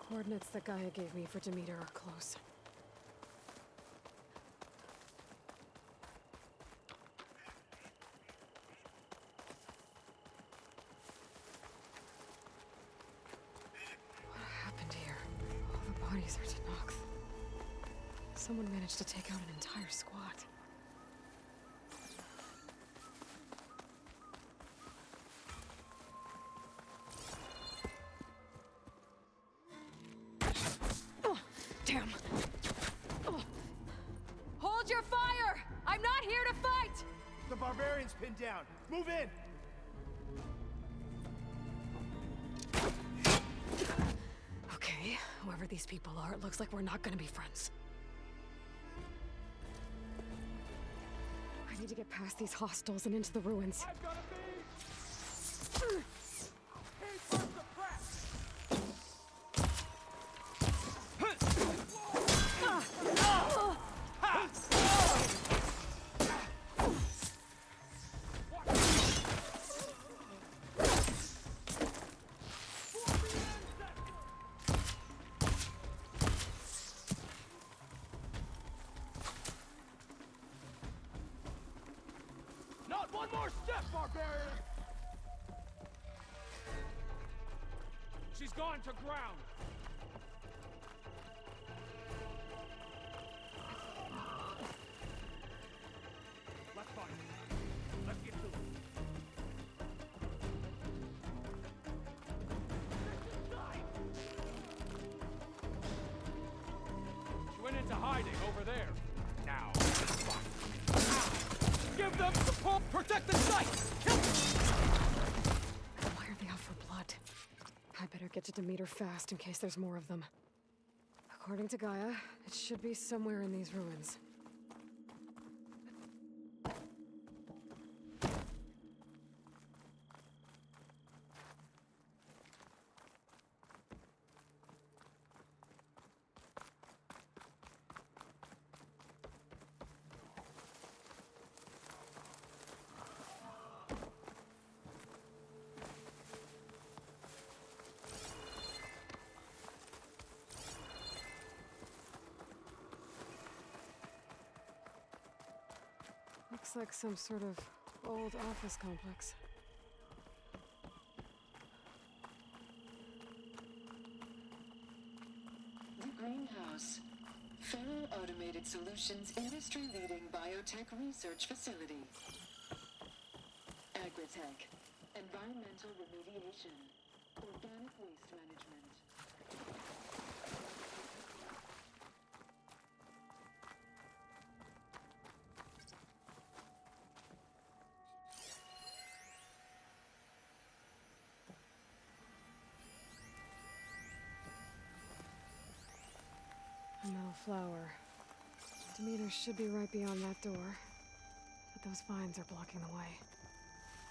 [SPEAKER 1] Coordinates that Gaia gave me for Demeter are close. What happened here? All the bodies are Tenakth. Someone managed to take out an entire squad. Damn.
[SPEAKER 5] Hold your fire! I'm not here to fight!
[SPEAKER 12] The barbarian's pinned down. Move in!
[SPEAKER 1] Okay, whoever these people are, it looks like we're not gonna be friends. I need to get past these hostiles and into the ruins.
[SPEAKER 13] I'm gonna be... Keep her suppressed! Not one more step, barbarian! She's gone to ground. Let's fight. Let's get to it. She went into hiding over there. Now, give them support! Protect the site! Kill
[SPEAKER 1] Why are they out for blood? I better get to Demeter fast in case there's more of them. According to Gaia, it should be somewhere in these ruins. Looks like some sort of old office complex.
[SPEAKER 16] The Greenhouse. Federal Automated Solutions industry-leading biotech research facility. Agritech. Environmental remediation. Organic waste management.
[SPEAKER 1] A Flower. Demeter should be right beyond that door. But those vines are blocking the way.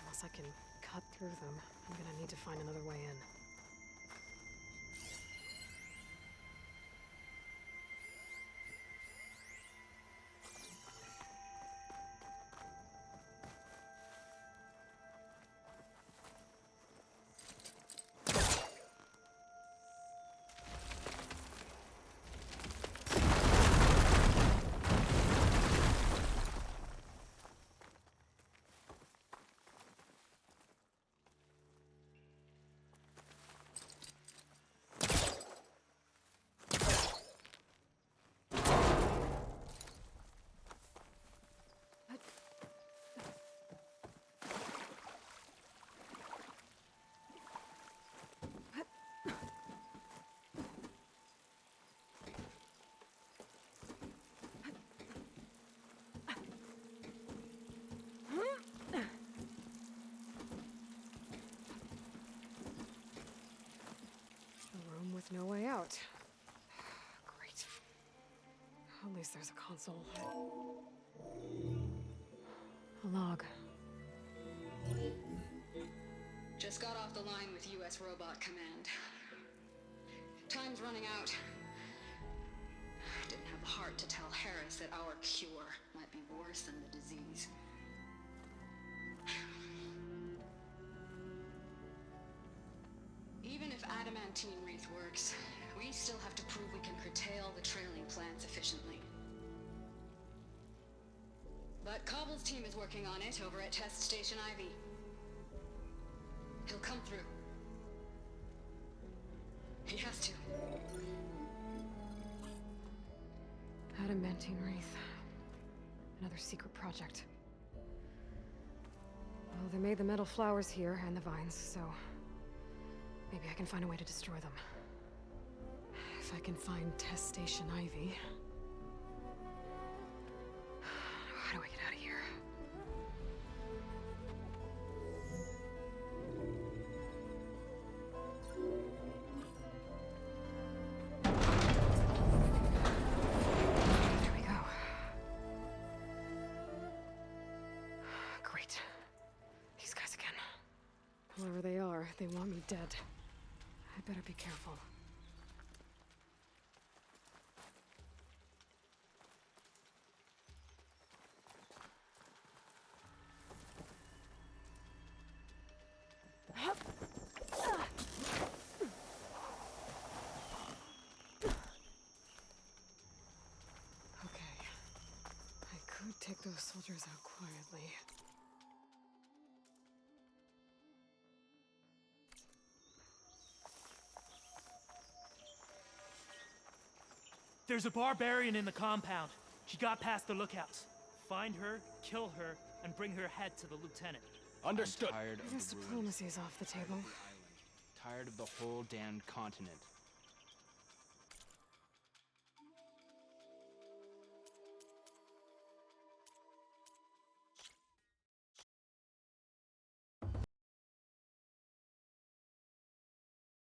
[SPEAKER 1] Unless I can cut through them, I'm gonna need to find another way in. No way out. Great. At least there's a console. A log.
[SPEAKER 17] Just got off the line with US Robot Command. Time's running out. Didn't have the heart to tell Harris that our cure might be worse than the disease. Even if adamantine wreath works, We still have to prove we can curtail the trailing plants efficiently. But Cobble's team is working on it over at Test Station Ivy. He'll come through. He has to.
[SPEAKER 1] Adamantine Wreath. Another secret project. Well, they made the metal flowers here and the vines, so maybe I can find a way to destroy them. If I can find Test Station Ivy. How do I get out of here? There we go. Great. These guys again. Whoever they are, they want me dead. I better be careful. Take those soldiers out quietly.
[SPEAKER 18] There's a barbarian in the compound. She got past the lookouts. Find her, kill her, and bring her head to the lieutenant.
[SPEAKER 19] Understood.
[SPEAKER 1] I guess diplomacy's off the table.
[SPEAKER 19] Tired of the whole damned continent.